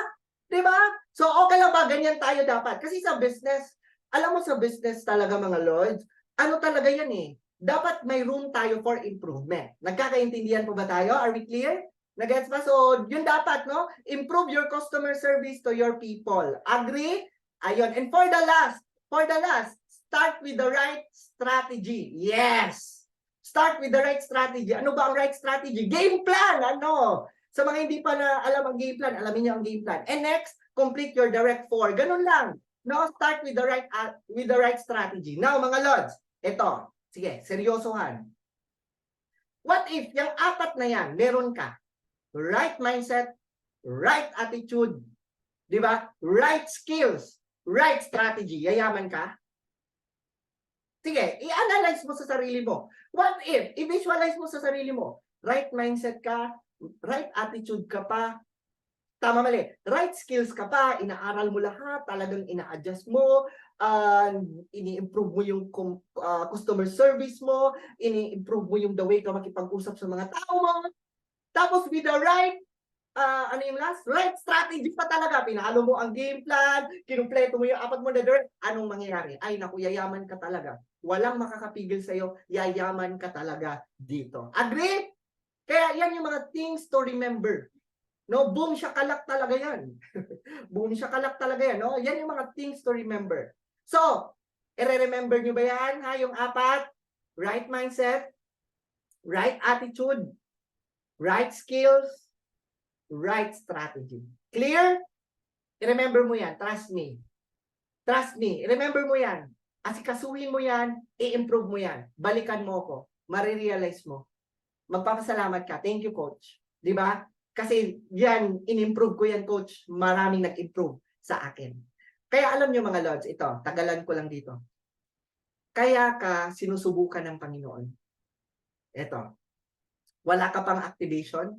Diba? So, okay lang ba? Ganyan tayo dapat. Kasi sa business, alam mo sa business talaga mga lords, ano talaga yan eh. Dapat may room tayo for improvement. Nagkakaintindihan po ba tayo? Are we clear? Nagets ba? So, yun dapat, no? Improve your customer service to your people. Agree? Ayun. And for the last, start with the right strategy. Yes! Start with the right strategy. Ano ba ang right strategy? Game plan! Ano? Sa mga hindi pa na alam ang game plan, alamin niyo ang game plan. And next, complete your direct 4. Ganun lang. No, start with the right strategy. Now, mga lords, ito. Sige, seryosohan. What if yung 4 na yan, meron ka? Right mindset, right attitude, di ba? Right skills, right strategy. Yayaman ka? Sige, i-analyze mo sa sarili mo. What if, i-visualize mo sa sarili mo, right mindset ka, right attitude ka pa, tama, mali, right skills ka pa, inaaral mo lahat, talagang ina-adjust mo, ini-improve mo yung customer service mo, ini-improve mo yung the way ka makipag-usap sa mga tao mo, tapos with the right, ano yung last? Right strategy pa talaga, pinalo mo ang game plan, kinumpleto mo yung 4 mo na direct, anong mangyayari? Ay naku, yayaman ka talaga. Walang makakapigil sa'yo, yayaman ka talaga dito. Agree? Kaya yan yung mga things to remember. No, boom shakalak talaga yan. Boom shakalak talaga yan, no? Yan yung mga things to remember. So, i-remember nyo ba yan, ha? Yung 4, right mindset, right attitude, right skills, right strategy. Clear? I-remember mo yan. Trust me. Trust me. I-remember mo yan. Asikasuhin mo yan, i-improve mo yan. Balikan mo ko. Marirealize mo. Magpapasalamat ka. Thank you, coach. Di ba? Kasi yan, in-improve ko yan, coach. Maraming nag-improve sa akin. Kaya alam nyo mga lords, ito, tagalan ko lang dito. Kaya ka sinusubukan ng Panginoon. Ito, wala ka pang activation.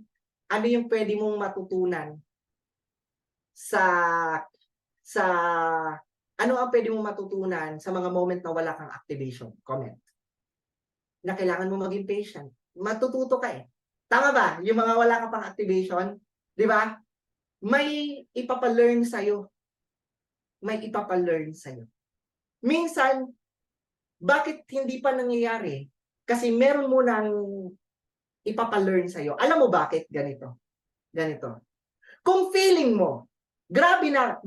Ano yung pwede mong matutunan sa Ano ang pwede mong matutunan sa mga moment na wala kang activation? Comment. Na kailangan mo maging patient. Matututo ka eh. Tama ba? Yung mga wala ka pang activation, di ba? May ipapa-learn sa'yo. May ipapa-learn sa'yo. Minsan, bakit hindi pa nangyayari? Kasi meron mo nang ipapa-learn sa'yo. Alam mo bakit? Ganito. Ganito. Kung feeling mo, grabe na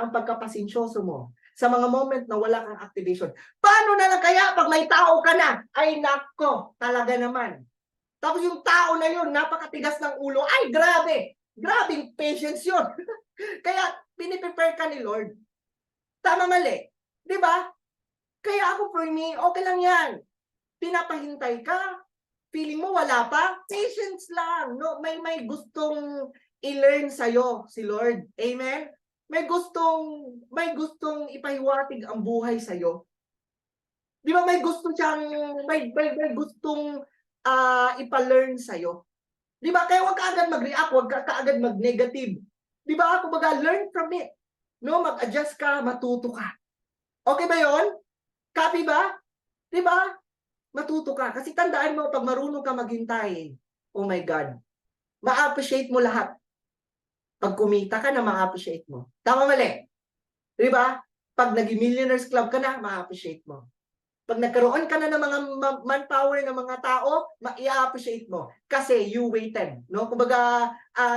ang pagkapasensyoso mo sa mga moment na wala kang activation. Paano na lang kaya pag may tao ka na? Ay nako, talaga naman. Tapos yung tao na yun, napakatigas ng ulo. Ay grabe! Grabing patience yun. Kaya piniprepare ka ni Lord. Tama mali. Di ba? Kaya ako for me, okay lang yan. Pinapahintay ka. Feeling mo wala pa? Patience lang. No? May gustong i-learn sa'yo si Lord. Amen? May gustong ipahiwatig ang buhay sa'yo. Di ba may gusto siyang, may gustong ipa-learn sa'yo. Di ba? Kaya huwag ka agad mag-react, huwag ka agad mag-negative. Di ba? Kumbaga, learn from it. No, mag-adjust ka, matuto ka. Okay ba yon? Copy ba? Di ba? Matuto ka. Kasi tandaan mo, pag marunong ka maghintay, oh my God, ma-appreciate mo lahat. Pag kumita ka na, ma-appreciate mo. Tama mali? Di ba? Pag naging millionaires club ka na, ma-appreciate mo. Pag nagkaroon ka na ng mga manpower ng mga tao, i-appreciate mo. Kasi you waited. No? Kumbaga,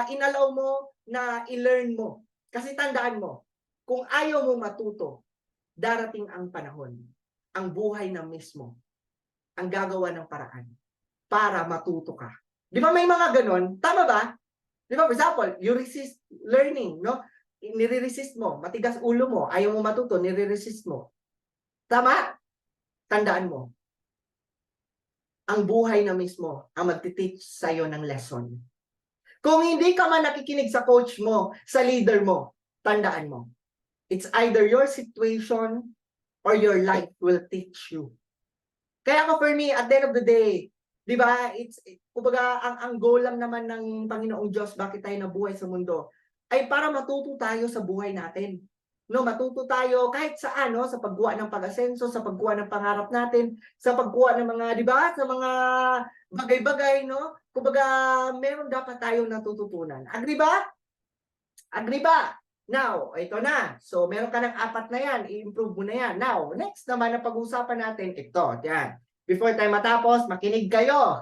inalaw mo na i-learn mo. Kasi tandaan mo, kung ayaw mo matuto, darating ang panahon, ang buhay na mismo, ang gagawa ng paraan para matuto ka. Di ba may mga ganon? Tama ba? Di ba, for example, you resist learning, no? Nire-resist mo, matigas ulo mo, ayaw mo matuto, nire-resist mo. Tama? Tandaan mo, ang buhay na mismo ang magtiteach sa'yo ng lesson. Kung hindi ka man nakikinig sa coach mo, sa leader mo, tandaan mo, it's either your situation or your life will teach you. Kaya ako for me, at the end of the day, di ba, kumbaga, ang goal lang naman ng Panginoong Diyos, bakit tayo nabuhay sa mundo, ay para matuto tayo sa buhay natin. No, matuto tayo kahit saan, no, sa pagkuha ng pag-asenso, sa pagkuha ng pangarap natin, sa pagkuha ng mga, di ba, sa mga bagay-bagay, no? Kumbaga, meron dapat tayong natututunan. Agree ba? Agree ba? Now, ito na. So, meron ka ng 4 na yan. I-improve mo na yan. Now, next naman na pag-usapan natin, ito. Yan. Before tayo matapos, makinig kayo.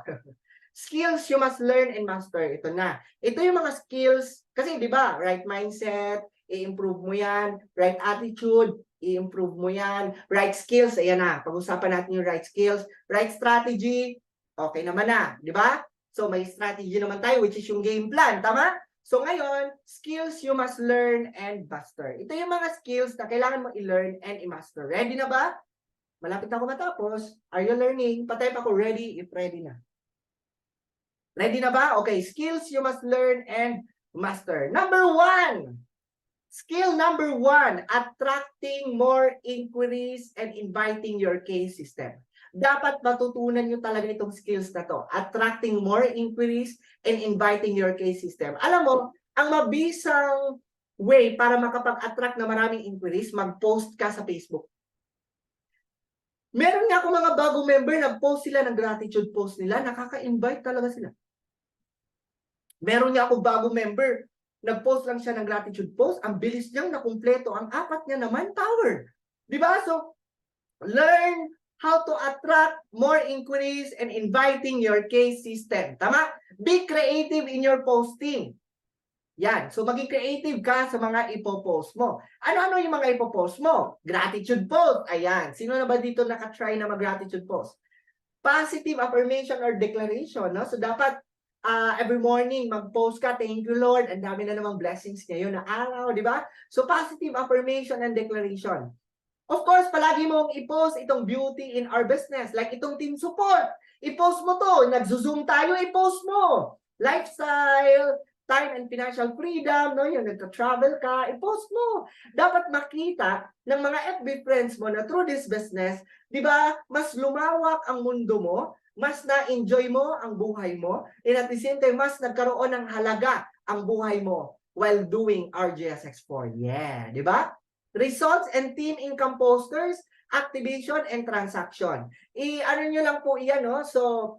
Skills you must learn and master. Ito na. Ito yung mga skills. Kasi, di ba, right mindset, i-improve mo yan. Right attitude, i-improve mo yan. Right skills, ayan na. Pag-usapan natin yung right skills. Right strategy, okay naman na. Di ba? So, may strategy naman tayo, which is yung game plan. Tama? So ngayon, skills you must learn and master. Ito yung mga skills na kailangan mo i-learn and i-master. Ready na ba? Malapit na ako matapos. Are you learning? Patay pa ako ready if ready na. Ready na ba? Okay, skills you must learn and master. Number 1. Skill number 1, attracting more inquiries and inviting your case system. Dapat matutunan nyo talaga itong skills na to. Attracting more inquiries and inviting your case system. Alam mo, ang mabisang way para makapag-attract na maraming inquiries, mag-post ka sa Facebook. Meron nga ako mga bagong member, nag-post sila ng gratitude post nila, nakaka-invite talaga sila. Meron nga ako bagong member, nag-post lang siya ng gratitude post, ang bilis niyang nakumpleto, ang 4 niya naman, power. Diba? So, learn how to attract more inquiries and inviting your case system. Tama? Be creative in your posting. Yan. So, maging creative ka sa mga ipopost mo. Ano-ano yung mga ipopost mo? Gratitude post. Ayan. Sino na ba dito nakatry na mag-gratitude post? Positive affirmation or declaration. No? So, dapat every morning mag-post ka, thank you Lord, ang dami na namang blessings ngayon na araw, di ba? So, positive affirmation and declaration. Of course, palagi mong i-post itong beauty in our business. Like itong team support. I-post mo to. Nag-zoom tayo, i-post mo. Lifestyle, time and financial freedom, no? Yung nagka-travel ka, i-post mo. Dapat makita ng mga FB friends mo na through this business, di ba, mas lumawak ang mundo mo, mas na-enjoy mo ang buhay mo, and at the same time, mas nagkaroon ng halaga ang buhay mo while doing RGSX4. Yeah, di ba? Results and team income posters, activation and transaction. I-ano nyo lang po iyan, no? So,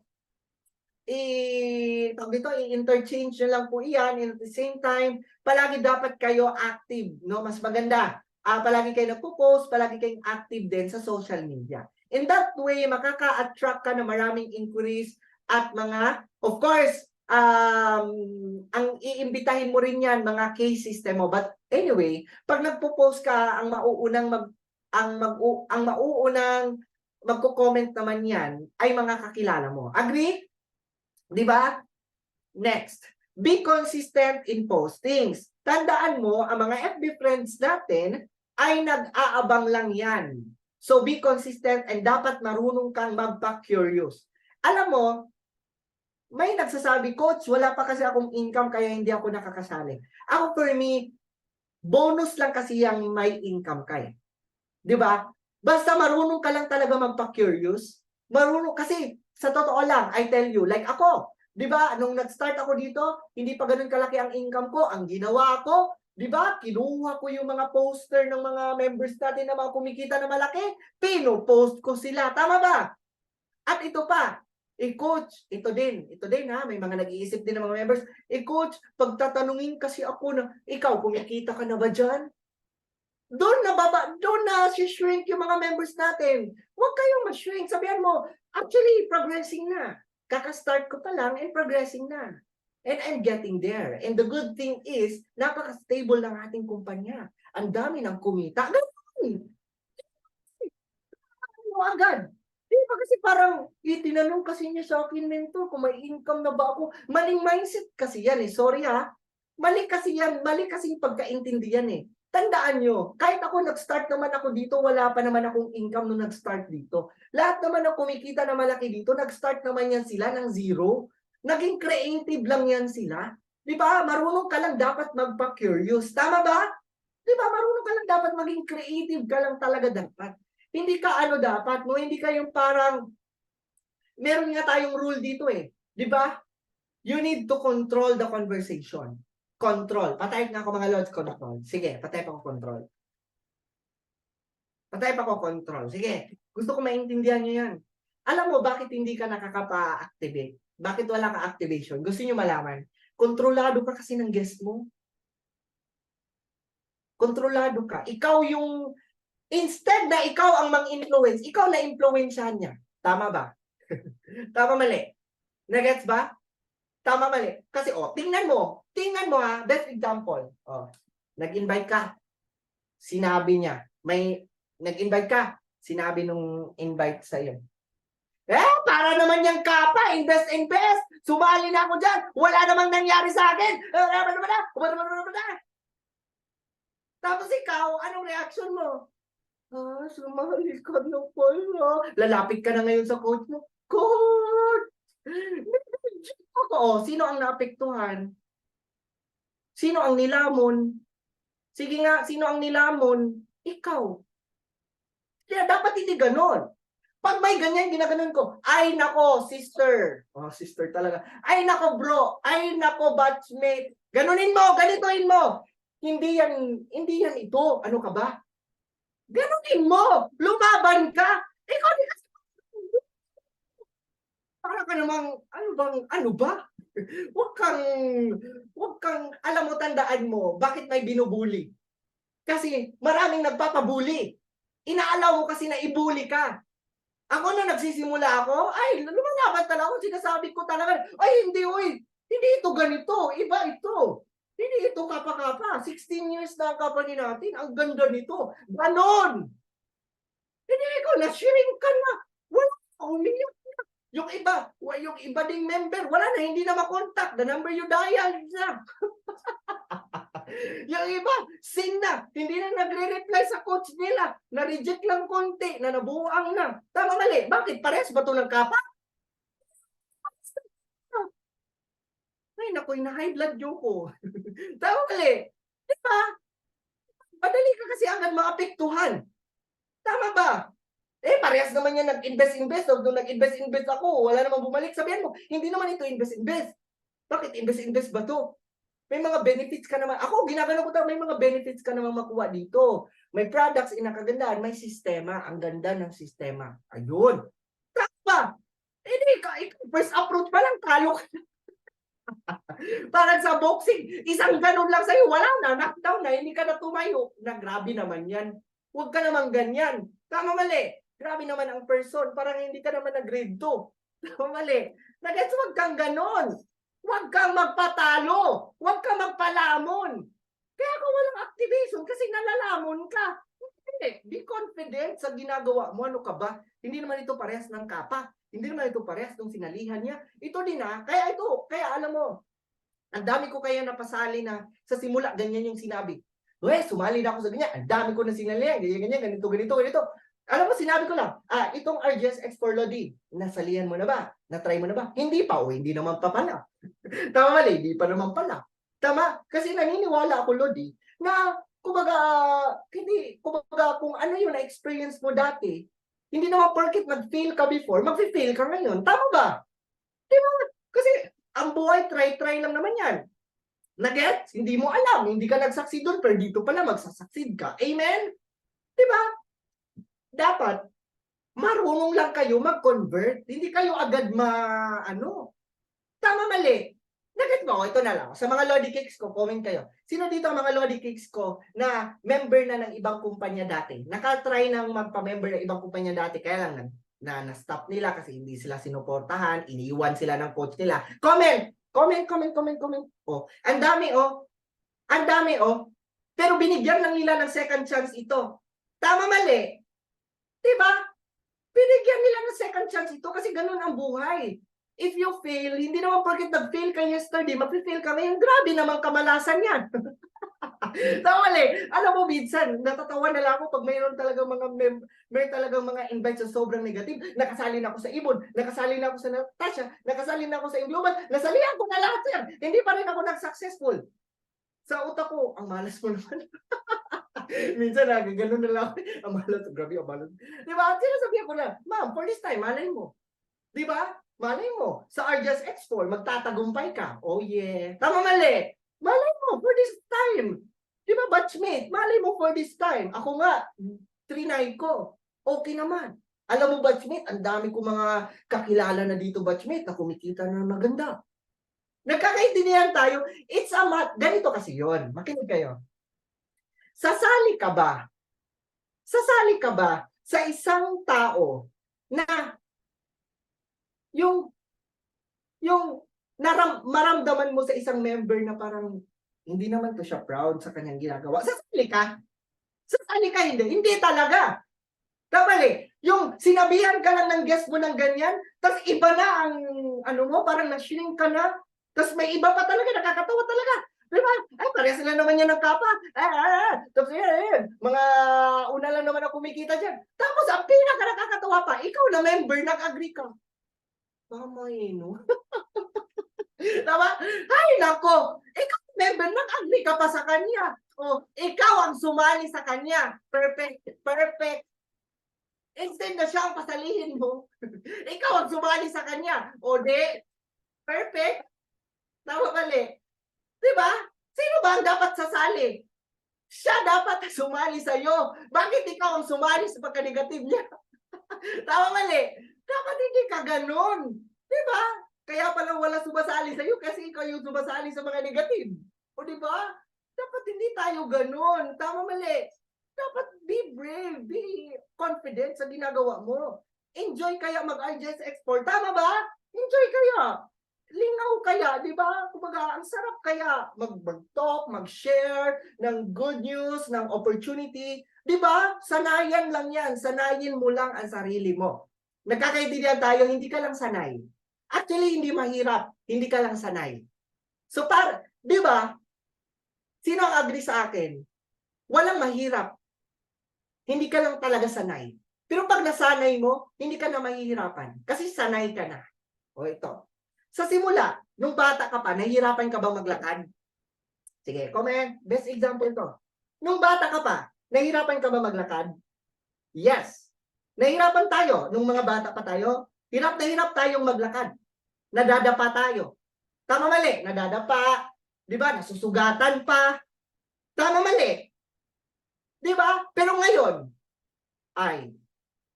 i-interchange nyo lang po iyan. And at the same time, palagi dapat kayo active, no? Mas maganda. Palagi kayo nagpo-post, palagi kayong active din sa social media. In that way, makaka-attract ka na maraming inquiries at mga, of course, ang iimbitahin mo rin yan, mga case system mo. But anyway, pag nagpo-post ka, ang mauunang magko-comment naman yan ay mga kakilala mo. Agree? Di ba? Next, be consistent in postings. Tandaan mo, ang mga FB friends natin ay nag-aabang lang yan. So be consistent and dapat marunong kang magpa-curious. Alam mo, may nagsasabi, Coach, wala pa kasi akong income kaya hindi ako nakakasali. Ako for me, bonus lang kasi yung may income ka eh. Di ba? Basta marunong ka lang talaga magpa-curious. Marunong kasi sa totoo lang, I tell you, like ako, 'di ba? Nung nag-start ako dito, hindi pa ganoon kalaki ang income ko. Ang ginawa ko, 'di ba? Kinuha ko yung mga poster ng mga members natin na mga kumikita na malaki, pino-post ko sila. Tama ba? At ito pa, coach, ito din ha, may mga nag-iisip din ng mga members, coach, pagtatanungin kasi ako na, ikaw, kumikita ka na ba dyan? Doon na shrink yung mga members natin. Huwag kayong ma-shrink. Sabihan mo, actually, progressing na. Kaka-start ko pa lang and progressing na. And I'm getting there. And the good thing is, napaka-stable ng ating kumpanya. Ang dami ng kumita. Ganun! Ano agad? Di ba kasi parang, tinanong kasi niya sa akin, mentor, kung may income na ba ako. Maling mindset kasi yan eh. Sorry ha. Mali kasi yan. Mali kasi yung pagkaintindihan eh. Tandaan nyo, kahit ako nag-start naman ako dito, wala pa naman akong income nung nag-start dito. Lahat naman na kumikita na malaki dito, nag-start naman yan sila ng zero. Naging creative lang yan sila. Di ba? Marunong ka lang dapat magpa-curious. Tama ba? Di ba? Marunong ka lang dapat maging creative ka lang talaga dapat. Hindi ka ano dapat, no? Hindi ka yung parang, meron nga tayong rule dito eh. Di ba? You need to control the conversation. Control. Patay nga ako mga lords, control. Sige, patay pa ko control. Patay pa ko control. Sige, gusto ko maintindihan nyo yan. Alam mo, bakit hindi ka nakakapa-activate? Bakit wala ka activation? Gusto nyo malaman? Kontrolado ka kasi ng guest mo. Kontrolado ka. Ikaw yung, instead na ikaw ang mang-influence, ikaw na influensyahan niya. Tama ba? Tama mali? Nagets ba? Tama mali. Kasi tingnan mo ha, best example. Nag-invite ka. Sinabi niya, nag-invite ka. Sinabi nung invite sa iyo. Para naman yung kapa, invest. Sumali na ako diyan. Wala namang nangyari sa akin. Tapos ikaw, anong reaction mo? Sumali ka na pala. Lalapit ka na ngayon sa coach mo. Coach! Sino ang naapektuhan? Sino ang nilamon? Sige nga, sino ang nilamon? Ikaw. Kaya dapat hindi ganon. Pag may ganyan, ginaganon ko, ay nako, sister. Sister talaga. Ay nako, bro. Ay nako, batchmate. Ganunin mo, ganituin mo. Hindi yan ito. Ano ka ba? Ganunin mo. Lumaban ka. Ikaw di kasi para ka namang, ano ba? Huwag kang, alam mo, tandaan mo, bakit may binubuli? Kasi maraming nagpapabuli. Inaalaw mo kasi na ibuli ka. Ako na nagsisimula ako, ay, lumalaban talaga ako, sinasabi ko talaga, ay, hindi, hindi ito ganito, iba ito. Hindi ito kapa-kapa. 16 years na ang company natin, ang ganda nito. Ganon! Hindi ko, na-sharing ka na. Wala, umiyak. Yung iba ding member, wala na, hindi na makontak. The number you dial na. Yung iba, sing na. Hindi na nagre-reply sa coach nila. Na-reject lang konti, na nabuang na. Tama mali. Bakit? Pares ba ito ng kapa? Ay, naku, na-high blood yung ko. Tama mali. Diba? Madali ka kasi agad maapektuhan. Tama ba? Parehas naman yan nag-invest. Nung nag-invest ako, wala namang bumalik. Sabihan mo, hindi naman ito invest. Bakit invest ba to? May mga benefits ka naman. Ako, ginagano ko may mga benefits ka naman makuha dito. May products in kagandahan, may sistema. Ang ganda ng sistema. Ayun. Tama. Hindi ka, first approach pa lang, talo ka. Parang sa boxing, isang ganun lang sa'yo, wala na, knockdown na, hindi ka na tumayo. Na grabe naman yan. Huwag ka naman ganyan. Tama mali. Grabe naman ang person. Parang hindi ka naman na grade 2. Tama mali. Nagets, huwag kang ganon. Huwag kang magpatalo. Huwag kang magpalamon. Kaya kung walang activation, kasi nalalamon ka. Hindi. Be confident sa ginagawa mo. Ano ka ba? Hindi naman ito parehas ng kapa. Hindi naman ito parehas ng sinalihan niya. Ito din kaya ito. Kaya alam mo, ang dami ko kaya napasali na sa simula, ganyan yung sinabi. Sumali na ako sa ganyan. Ang dami ko na sinalihan. Ganyan, ganito. Alam mo, sinabi ko lang, itong RGS X4 Lodi, nasalihan mo na ba? Na-try mo na ba? Hindi pa, hindi naman pa pala. Tama mali, hindi pa naman pala. Tama, kasi naniniwala ako, Lodi, na kumbaga kung ano yung na-experience mo dati, hindi naman porket mag-fail ka before, mag-fail ka ngayon. Tama ba? Diba? Kasi ang buhay, try lang naman yan. Nagets? Hindi mo alam, hindi ka nag-succeed doon, pero dito pala magsasucceed ka. Amen? Diba? Dapat, marunong lang kayo mag-convert. Hindi kayo agad Tama mali. Nagets mo? Ito na lang. Sa mga Lodi Cakes ko, comment kayo. Sino dito ang mga Lodi Cakes ko na member na ng ibang kumpanya dati? Nakatry ng magpa-member ng ibang kumpanya dati, kaya lang na-stop nila kasi hindi sila sinuportahan, iniwan sila ng coach nila. Comment! Oh, ang dami pero binigyan lang nila ng second chance ito. Tama mali. Diba? Binigyan nila ng second chance ito kasi ganun ang buhay. If you fail, hindi naman porket nag-fail ka yesterday, mag-fail ka ngayon. Grabe naman kamalasan yan. Tama mali. Alam mo, minsan, natatawa na lang ako pag mayroon talagang may talagang mga invites na sobrang negative. Nakasali na ako sa Ibon, nakasali na ako sa Natasha, nakasali na ako sa Ingloban, nasalihan ko na lahat, sir. Hindi pa rin ako nag-successful. Sa utak ko, ang malas mo naman. Minsan gano'n na lang. Ang malas, grabe, ang malas. Di ba? Sinasabihan ko na, ma'am, for this time, malay mo. Di ba? Malay mo. Sa RGS X4, magtatagumpay ka. Oh yeah. Tama mali. Malay mo for this time. Di ba, batchmate? Malay mo for this time. Ako nga, trinay ko. Okay naman. Alam mo, batchmate, ang dami ko mga kakilala na dito, batchmate, na kumikita na maganda. Nagkakaintindihan tayo. It's a ganito kasi yon. Makinig kayo. Sasali ka ba sa isang tao na yung maramdaman mo sa isang member na parang hindi naman to siya proud sa kanyang ginagawa? Sasali ka? Hindi talaga. Kamali, yung sinabihan ka lang ng guest mo ng ganyan, tapos iba na ang parang na-shrink ka na, tapos may iba pa talaga, nakakatawa talaga. Diba? Parehas sila naman yan ng kapa. Tapos mga una lang naman ang kumikita dyan. Tapos ang pinaka-nakakatawa pa, ikaw na member, nag-agree ka. Tama no? Tama? Ay, nako! Ikaw member, nag-agree ka pa sa kanya. Ikaw ang sumali sa kanya. Perfect. Instead na siya ang pasalihin mo, ikaw ang sumali sa kanya. Perfect. Tama mali. Diba? Sino ba ang dapat sasali? Siya dapat sumali sa'yo. Bakit ikaw ang sumali sa pagka-negative niya? Tama mali. Dapat hindi ka ganun. Diba? Kaya pala wala sumasali sa'yo kasi ikaw yung sumasali sa mga negative. O diba? Dapat hindi tayo ganun. Tama mali. Dapat be brave, be confident sa ginagawa mo. Enjoy kaya mag-RGS X4. Tama ba? Enjoy kaya. Lingaw kaya, di ba? Kumbaga, ang sarap kaya mag-talk, mag-share ng good news, ng opportunity. Di ba? Sanayan lang yan. Sanayin mo lang ang sarili mo. Nagkakaintindihan tayo, hindi ka lang sanay. Actually, hindi mahirap. Hindi ka lang sanay. So, di ba? Sino ang agree sa akin? Walang mahirap. Hindi ka lang talaga sanay. Pero pag nasanay mo, hindi ka na mahihirapan. Kasi sanay ka na. O ito. Sa simula, nung bata ka pa, nahihirapan ka ba maglakad? Sige, comment. Best example to. Nung bata ka pa, nahihirapan ka ba maglakad? Yes. Nahihirapan tayo. Nung mga bata pa tayo, hirap na hirap tayong maglakad. Nadadapa tayo. Tama mali, nadadapa. Di ba? Nasusugatan pa. Tama mali. Di ba? Pero ngayon, ay,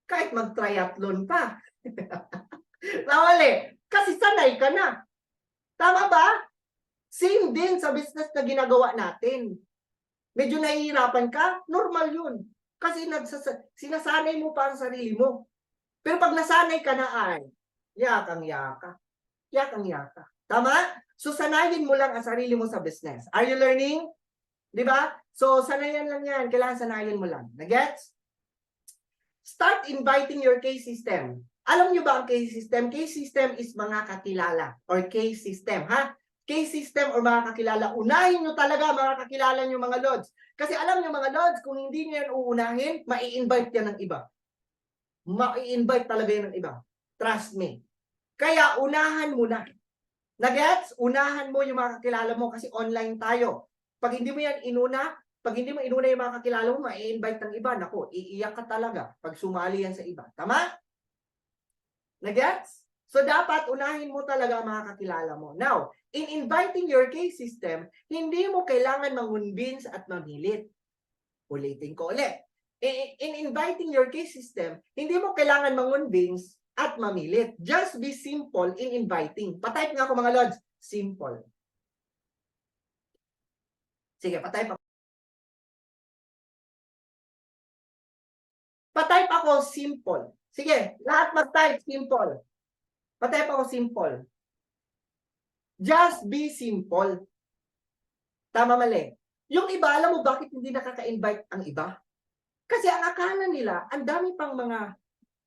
kahit mag-triathlon pa, nawali. Kasi sanay ka na. Tama ba? Same din sa business na ginagawa natin. Medyo nahihirapan ka, normal yun. Kasi sinasanay mo pa ang sarili mo. Pero pag nasanay ka na ay, yakang-yaka. Yakang-yaka. Tama? So, sanayin mo lang ang sarili mo sa business. Are you learning? Di ba? So, sanayan lang yan. Kailangan sanayin mo lang. Nagets? Start inviting your case system. Alam nyo ba ang case system? Case system is mga kakilala or case system, ha? Case system or mga kakilala. Unahin nyo talaga mga kakilala nyo mga lods. Kasi alam nyo mga lods, kung hindi nyo yan uunahin, mai-invite yan ng iba. Mai-invite talaga yan ng iba. Trust me. Kaya unahan mo na. Nagets? Unahan mo yung mga kakilala mo kasi online tayo. Pag hindi mo yan inuna, pag hindi mo inuna yung mga kakilala mo, ma-invite ng iba. Naku, iiyak ka talaga pag sumali yan sa iba. Tama? Nagets? So, dapat unahin mo talaga ang mga kakilala mo. Now, in inviting your case system, hindi mo kailangan mangunbins at mamilit. Ulitin ko ulit. In inviting your case system, hindi mo kailangan mangunbins at mamilit. Just be simple in inviting. Patype nga ako mga lods. Simple. Sige, patype ako. Patype ako simple. Sige, lahat mag-type simple. Patype ako simple. Just be simple. Tama mali. Yung iba, alam mo bakit hindi nakaka-invite ang iba? Kasi ang akala nila, ang dami pang mga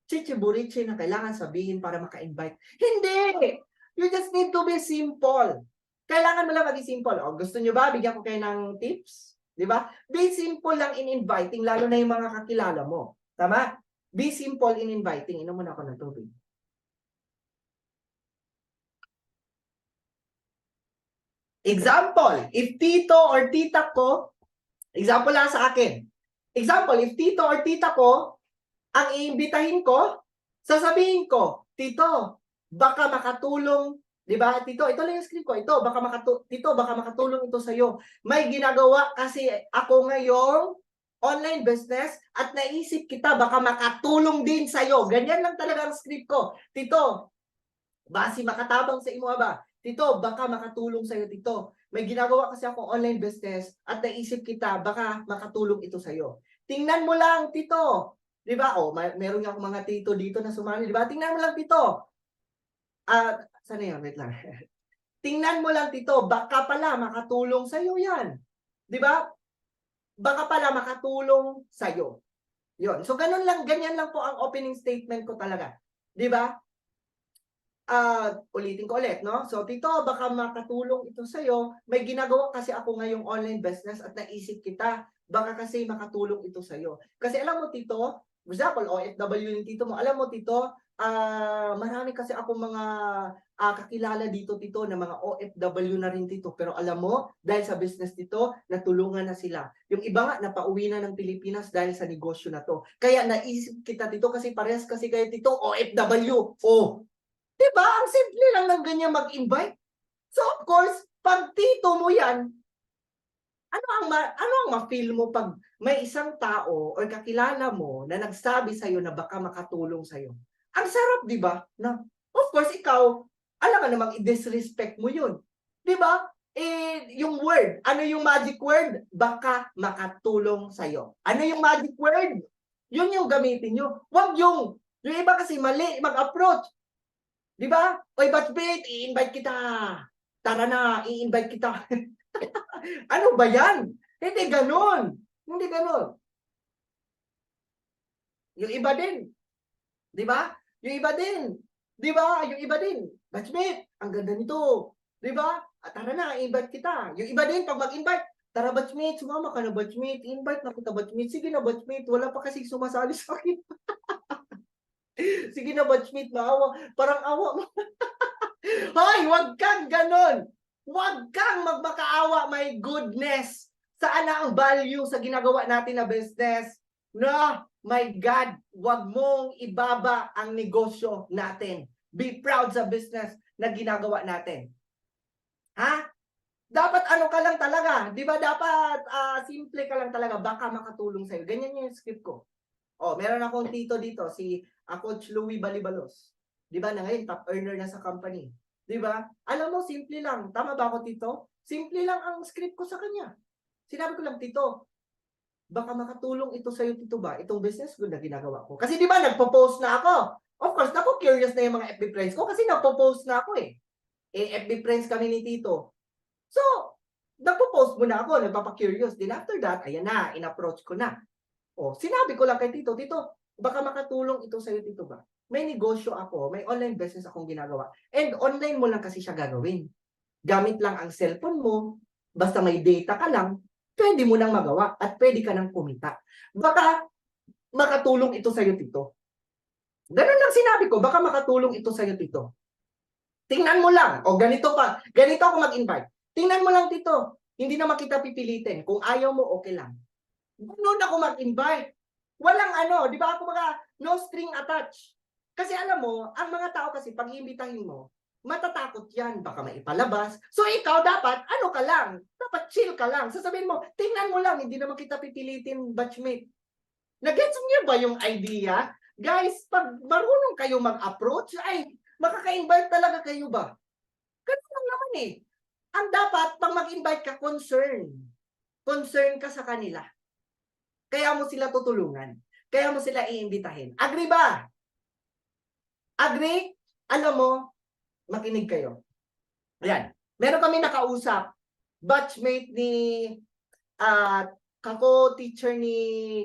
chichiburichi na kailangan sabihin para maka-invite. Hindi! You just need to be simple. Kailangan mo lang maging simple. O, gusto nyo ba? Bigyan ko kayo ng tips? Di ba? Be simple lang in inviting, lalo na yung mga kakilala mo. Tama? Be simple in inviting. Inom muna ako ng tubig. Example, if tito or tita ko, example lang sa akin. Example, if tito or tita ko, ang iimbitahin ko, sasabihin ko, tito, baka makatulong, di ba? Tito, ito lang yung script ko. Ito, tito, baka makatulong ito sa'yo. May ginagawa kasi ako ngayong online business at naisip kita baka makatulong din sa'yo. Ganyan lang talaga ang script ko. Tito, basi makatabang sa imo ba? Tito, baka makatulong sa'yo, tito. May ginagawa kasi ako online business at naisip kita baka makatulong ito sa'yo. Tingnan mo lang, tito. Di ba? O, meron nga akong mga tito dito na sumali. Di ba? Tingnan mo lang, tito. Sana yun? Wait lang. Tingnan mo lang, tito. Baka pala makatulong sa'yo yan. Di ba? Baka pala makatulong sa'yo. Yun. So, ganun lang, ganyan lang po ang opening statement ko talaga. Di ba? Ulitin ko ulit, no? So, tito, baka makatulong ito sa'yo. May ginagawa kasi ako ngayong online business at naisip kita, baka kasi makatulong ito sa'yo. Kasi alam mo, tito, for example, OFW yung tito mo, alam mo, tito, marami kasi ako mga kakilala dito, tito, na mga OFW na rin, tito. Pero alam mo, dahil sa business tito, natulungan na sila. Yung iba nga, napauwi na ng Pilipinas dahil sa negosyo na to. Kaya naisip kita, tito, kasi parehas kasi kayo, tito, OFW. Oh, diba? Ang simple lang ng ganyan mag-invite. So, of course, pag tito mo yan, ano ang ma-feel mo pag may isang tao or kakilala mo na nagsabi sa'yo na baka makatulong sa'yo? Ang sarap, di ba? Na, of course, ikaw, alam ka namang i-disrespect mo yun. Di ba? Yung word, ano yung magic word? Baka makatulong sa'yo. Ano yung magic word? Yun yung gamitin nyo. Huwag yung iba kasi mali mag-approach. Di ba? Oy, batchmate, i-invite kita. Tara na, i-invite kita. Ano ba yan? Hindi ganun. Hindi ganun. Yung iba din. Di ba? Yung iba din. Di ba? Yung iba din. Batchmate, ang ganda nito. Di ba? Tara na, i-invite kita. Yung iba din, pag mag-invite, tara batchmate, sumama ka na batchmate. Invite na kita batchmate. Sige na batchmate, wala pa kasi sumasali sa akin. Sige na batchmate, maawa. Parang awa mo. Hoy, wag kang ganon. Wag kang magmakaawa, my goodness. Saan na ang value sa ginagawa natin na business? No, my God, wag mong ibaba ang negosyo natin. Be proud sa business na ginagawa natin. Ha? Dapat ano ka lang talaga, 'di ba dapat simple ka lang talaga, baka makatulong sa'yo. Ganyan yung script ko. Oh, meron akong tito dito, si Coach Louie Balibalos. 'Di ba na ngayon top earner na sa company. 'Di ba? Alam mo, simple lang. Tama ba ako, tito? Simple lang ang script ko sa kanya. Sinabi ko lang, tito, baka makatulong ito sa'yo, tito ba? Itong business ko na ginagawa ko. Kasi 'di ba nagpo-post na ako. Of course, naku, curious na yung mga FB friends ko kasi nagpo-post na ako eh. FB friends kami ni tito. So, nagpo-post muna ako, nagpapa-curious. Then after that, ayan na, in-approach ko na. Oh, sinabi ko lang kay tito, tito, baka makatulong ito sa'yo, tito ba? May negosyo ako, may online business akong ginagawa. And online mo lang kasi siya gagawin. Gamit lang ang cellphone mo, basta may data ka lang, pwede mo nang magawa at pwede ka nang kumita. Baka makatulong ito sa'yo, tito. Ganun lang sinabi ko, baka makatulong ito sa'yo, tito. Tingnan mo lang. O ganito pa, ganito ako mag-invite. Tingnan mo lang, tito. Hindi naman kita pipilitin. Kung ayaw mo, okay lang. Ganun ako mag-invite. Walang ano, di ba ako no string attached. Kasi alam mo, ang mga tao kasi pag iimbitahin mo, matatakot yan, baka maipalabas. So ikaw dapat, ano ka lang, dapat chill ka lang. Sasabihin mo, tingnan mo lang, hindi naman kita pipilitin, batchmate. Nagets niyo ba yung idea? Guys, pag marunong kayo mag-approach, ay, makaka-invite talaga kayo ba? Ganun lang naman eh. Ang dapat, pag mag-invite ka, concern. Concern ka sa kanila. Kaya mo sila tutulungan. Kaya mo sila iimbitahin. Agree ba? Agree? Alam mo, makinig kayo. Ayan. Meron kami nakausap. Batchmate ni kako-teacher ni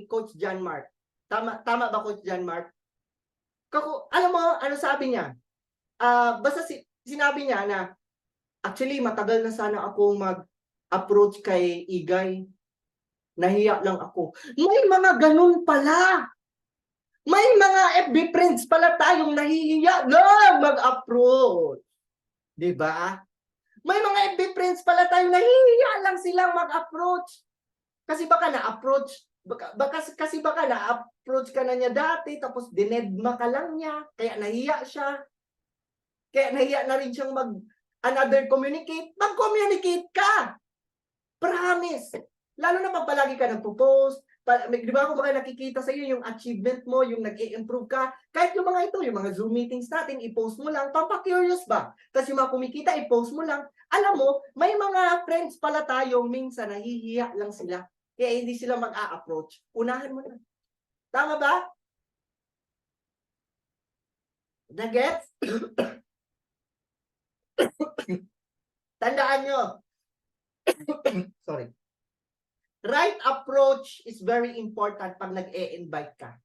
Coach John Mark. Tama ba, Coach John Mark? Alam mo, ano sabi niya? Basta sinabi niya na, actually, matagal na sana akong mag-approach kay Igay. Nahiya lang ako. May mga ganun pala. May mga FB friends pala tayong nahihiya lang mag-approach. 'Di ba? May mga FB friends pala tayong nahihiya lang silang mag-approach. Kasi baka na-approach, kasi baka na-approach ka na niya dati, tapos dinedma ka lang niya, kaya nahiya siya. Kaya nahiya na rin siyang another communicate. Mag-communicate ka! Promise! Lalo na pag palagi ka nagpo-post, di ba kung baka nakikita sa iyo yung achievement mo, yung nag-i-improve ka, kahit yung mga ito, yung mga Zoom meetings natin, i-post mo lang, pampaka-curious ba? Tapos yung mga kumikita, i-post mo lang. Alam mo, may mga friends pala tayong minsan nahihiya lang sila. Kaya hindi sila mag-a-approach. Unahan mo na. Tama ba? Nagets? Tandaan nyo. Sorry. Right approach is very important pag nag-e-invite ka.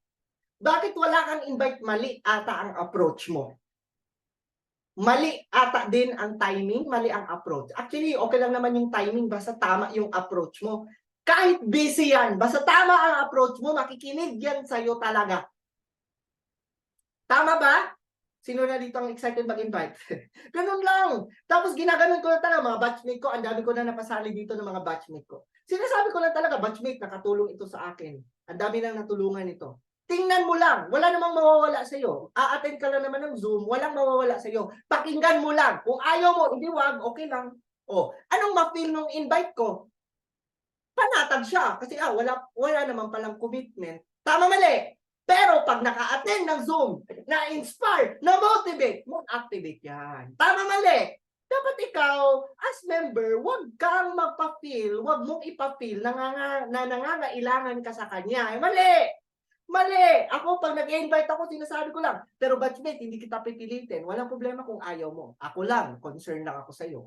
Bakit wala kang invite? Mali ata ang approach mo. Mali ata din ang timing, mali ang approach. Actually, okay lang naman yung timing, basta tama yung approach mo. Kahit busy yan, basta tama ang approach mo, makikinig yan sa'yo talaga. Tama ba? Sino na dito ang excited mag-invite? Ganun lang. Tapos ginaganon ko na talaga mga batchmate ko. Ang dami ko na napasali dito ng mga batchmate ko. Sinasabi ko lang talaga, batchmate, nakatulong ito sa akin. Ang dami nang natulungan ito. Tingnan mo lang. Wala namang mawawala sa iyo. A-attend ka lang naman ng Zoom. Walang mawawala sa iyo. Pakinggan mo lang. Kung ayaw mo, hindi wag, okay lang. Oh, anong ma-feel nung invite ko? Panatag siya. Kasi wala naman palang commitment. Tama, mali. Pero pag naka-attend ng Zoom, na-inspire, na-motivate, mag-activate yan. Tama, mali. Dapat ikaw, as member, huwag kang magpa-feel, huwag mong ipa-feel na nangangailangan ka sa kanya. Mali! Mali! Ako, pag nag-invite ako, sinasabi ko lang, pero batchmate, hindi kita pipilitin. Walang problema kung ayaw mo. Ako lang, concern lang ako sa'yo.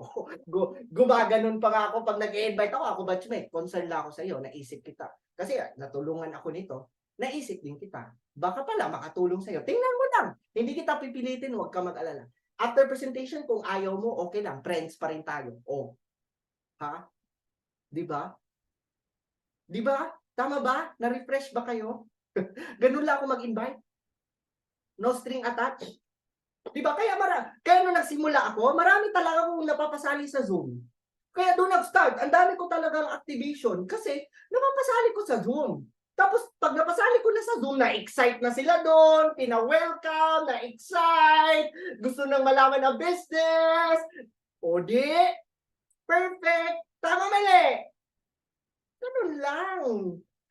Gumaganon pa nga ako pag nag-invite ako batchmate, concern lang ako sa'yo, naisip kita. Kasi natulungan ako nito, naisip din kita. Baka pala makatulong sa'yo. Tingnan mo lang. Hindi kita pipilitin, huwag ka mag-alala. After presentation, kung ayaw mo, okay lang. Friends pa rin tayo. Oh. Ha? Di ba? Di ba? Tama ba? Na-refresh ba kayo? Ganun lang ako mag-invite. No string attached. Di ba? Kaya nung nagsimula ako, marami talaga akong napapasali sa Zoom. Kaya doon nag-start. Ang dami ko talagang activation kasi napapasali ko sa Zoom. Tapos, pag napasali ko na sa Zoom, na-excite na sila doon, pina-welcome, na-excite, gusto nang malaman ang business. O di, Perfect! Tama, mali! Ganun lang.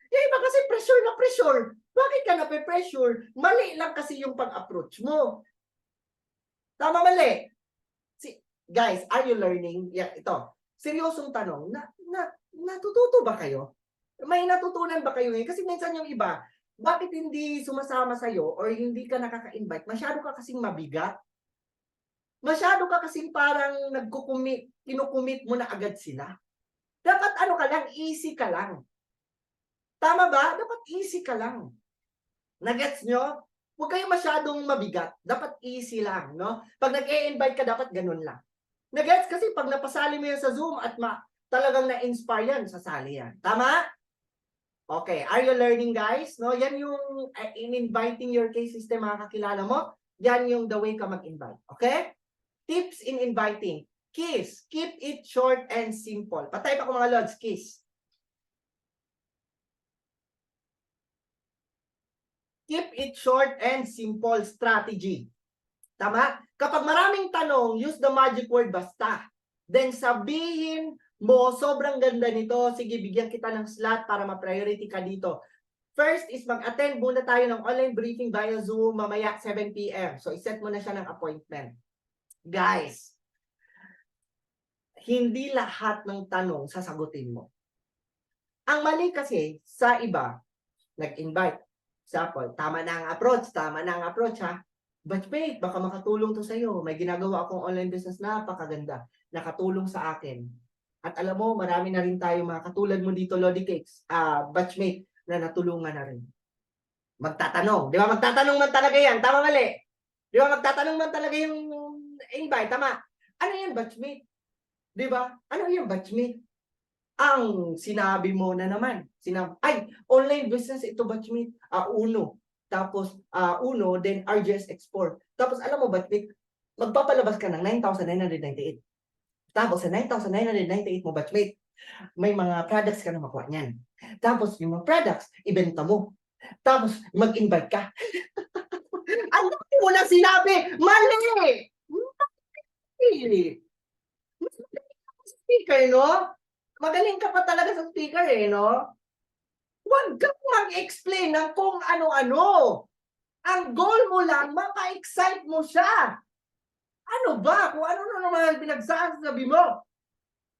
Yung iba kasi pressure na pressure. Bakit ka nape-pressure? Mali lang kasi yung pag-approach mo. Tama, mali? Guys, are you learning? Yeah, ito. Seryosong tanong, natututo ba kayo? May natutunan ba kayo ngayon? Kasi minsan yung iba, bakit hindi sumasama sa'yo or hindi ka nakaka-invite? Masyado ka kasing mabigat. Masyado ka kasing parang kinukumit mo na agad sila. Dapat ano ka lang, easy ka lang. Tama ba? Dapat easy ka lang. Nagets nyo? Huwag kayo masyadong mabigat. Dapat easy lang, no? Pag nag-e-invite ka, dapat ganun lang. Nagets? Kasi pag napasali mo yan sa Zoom at talagang na-inspire yan, sasali yan. Tama? Okay. Are you learning, guys? No? Yan yung in inviting your case system, mga kakilala mo. Yan yung the way ka mag-invite. Okay? Tips in inviting. Kiss. Keep it short and simple. Patay pa ko mga lods. Kiss. Keep it short and simple strategy. Tama? Kapag maraming tanong, use the magic word basta. Then sabihin mo, sobrang ganda nito. Sige, bigyan kita ng slot para ma-priority ka dito. First is mag-attend muna tayo ng online briefing via Zoom mamaya 7 p.m. So, iset mo na siya ng appointment. Guys, hindi lahat ng tanong sasagutin mo. Ang mali kasi sa iba, nag-invite. Example, tama na ang approach ha. Batchmate, baka makatulong to sa'yo. May ginagawa akong online business na napakaganda. Nakatulong sa akin. At alam mo, marami na rin tayo mga katulad mo dito, Lodi Cakes, batchmate, na natulungan na rin. Magtatanong. Di ba? Magtatanong man talaga yan. Tama, mali. Di ba? Magtatanong man talaga yung invite. Tama. Ano yan, batchmate? Di ba? Ano yan, batchmate? Ang sinabi mo na naman. Ay, online business ito, batchmate. Uno. Tapos, Uno, then RGS Export. Tapos, alam mo, batchmate, magpapalabas ka ng 9,998. Tapos, sa 9,998 mo, batchmate, may mga products ka na makuha niyan. Tapos, yung mga products, ibenta mo. Tapos, mag-invite ka. Ang dami mo nang sinabi, mali! Mali! Speaker, no? Magaling ka pa talaga sa speaker, no? Huwag kang mag-explain ng kung ano-ano. Ang goal mo lang, mapa-excite mo siya. Ano ba? Kung ano naman pinagsasabi mo.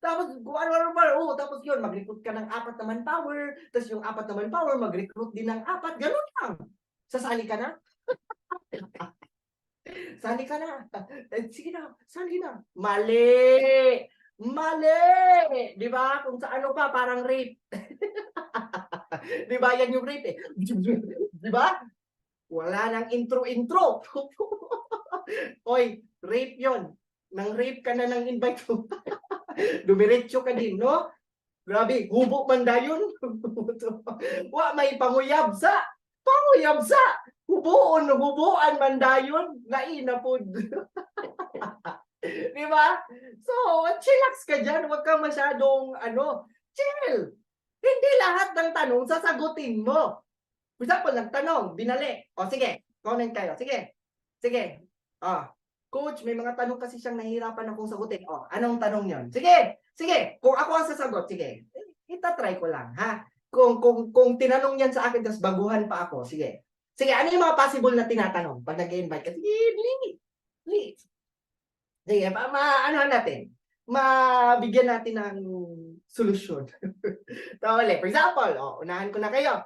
Tapos, kung ano ba, tapos yun, mag-recruit ka ng 4 na manpower, tapos yung 4 na manpower, mag-recruit din ng 4, ganun lang. Sasali ka na? Sali ka na. Sige na, sali na. Mali! Mali! Di ba? Kung sa ano pa, parang rape. Di ba? Yan yung rape eh. Di ba? Wala nang intro-intro. Oy, rape yon. Nang rape ka na ng invite mo. Dumiretso ka din, no? Grabe, hubo man dayon. Wa may panguyabsa. Panguyabsa. Hubuan man dayon. Laina pod. Di ba? So, chillax ka dyan. Huwag kang masyadong, chill. Hindi lahat ng tanong sasagutin mo. For example, nagtanong, binali. O sige, comment kayo. Sige. Sige. Coach, may mga tanong kasi siyang nahihirapan akong sagutin. Anong tanong yon? Sige. Sige. Kung ako ang sasagot, sige. Itatry ko lang, ha? Kung tinanong yan sa akin, tapos baguhan pa ako, sige. Sige, ano yung mga possible na tinatanong pag nag-invite ka? Sige, please. Sige, natin. Mabigyan natin ng solusyon. Tawali. For example, unahan ko na kayo.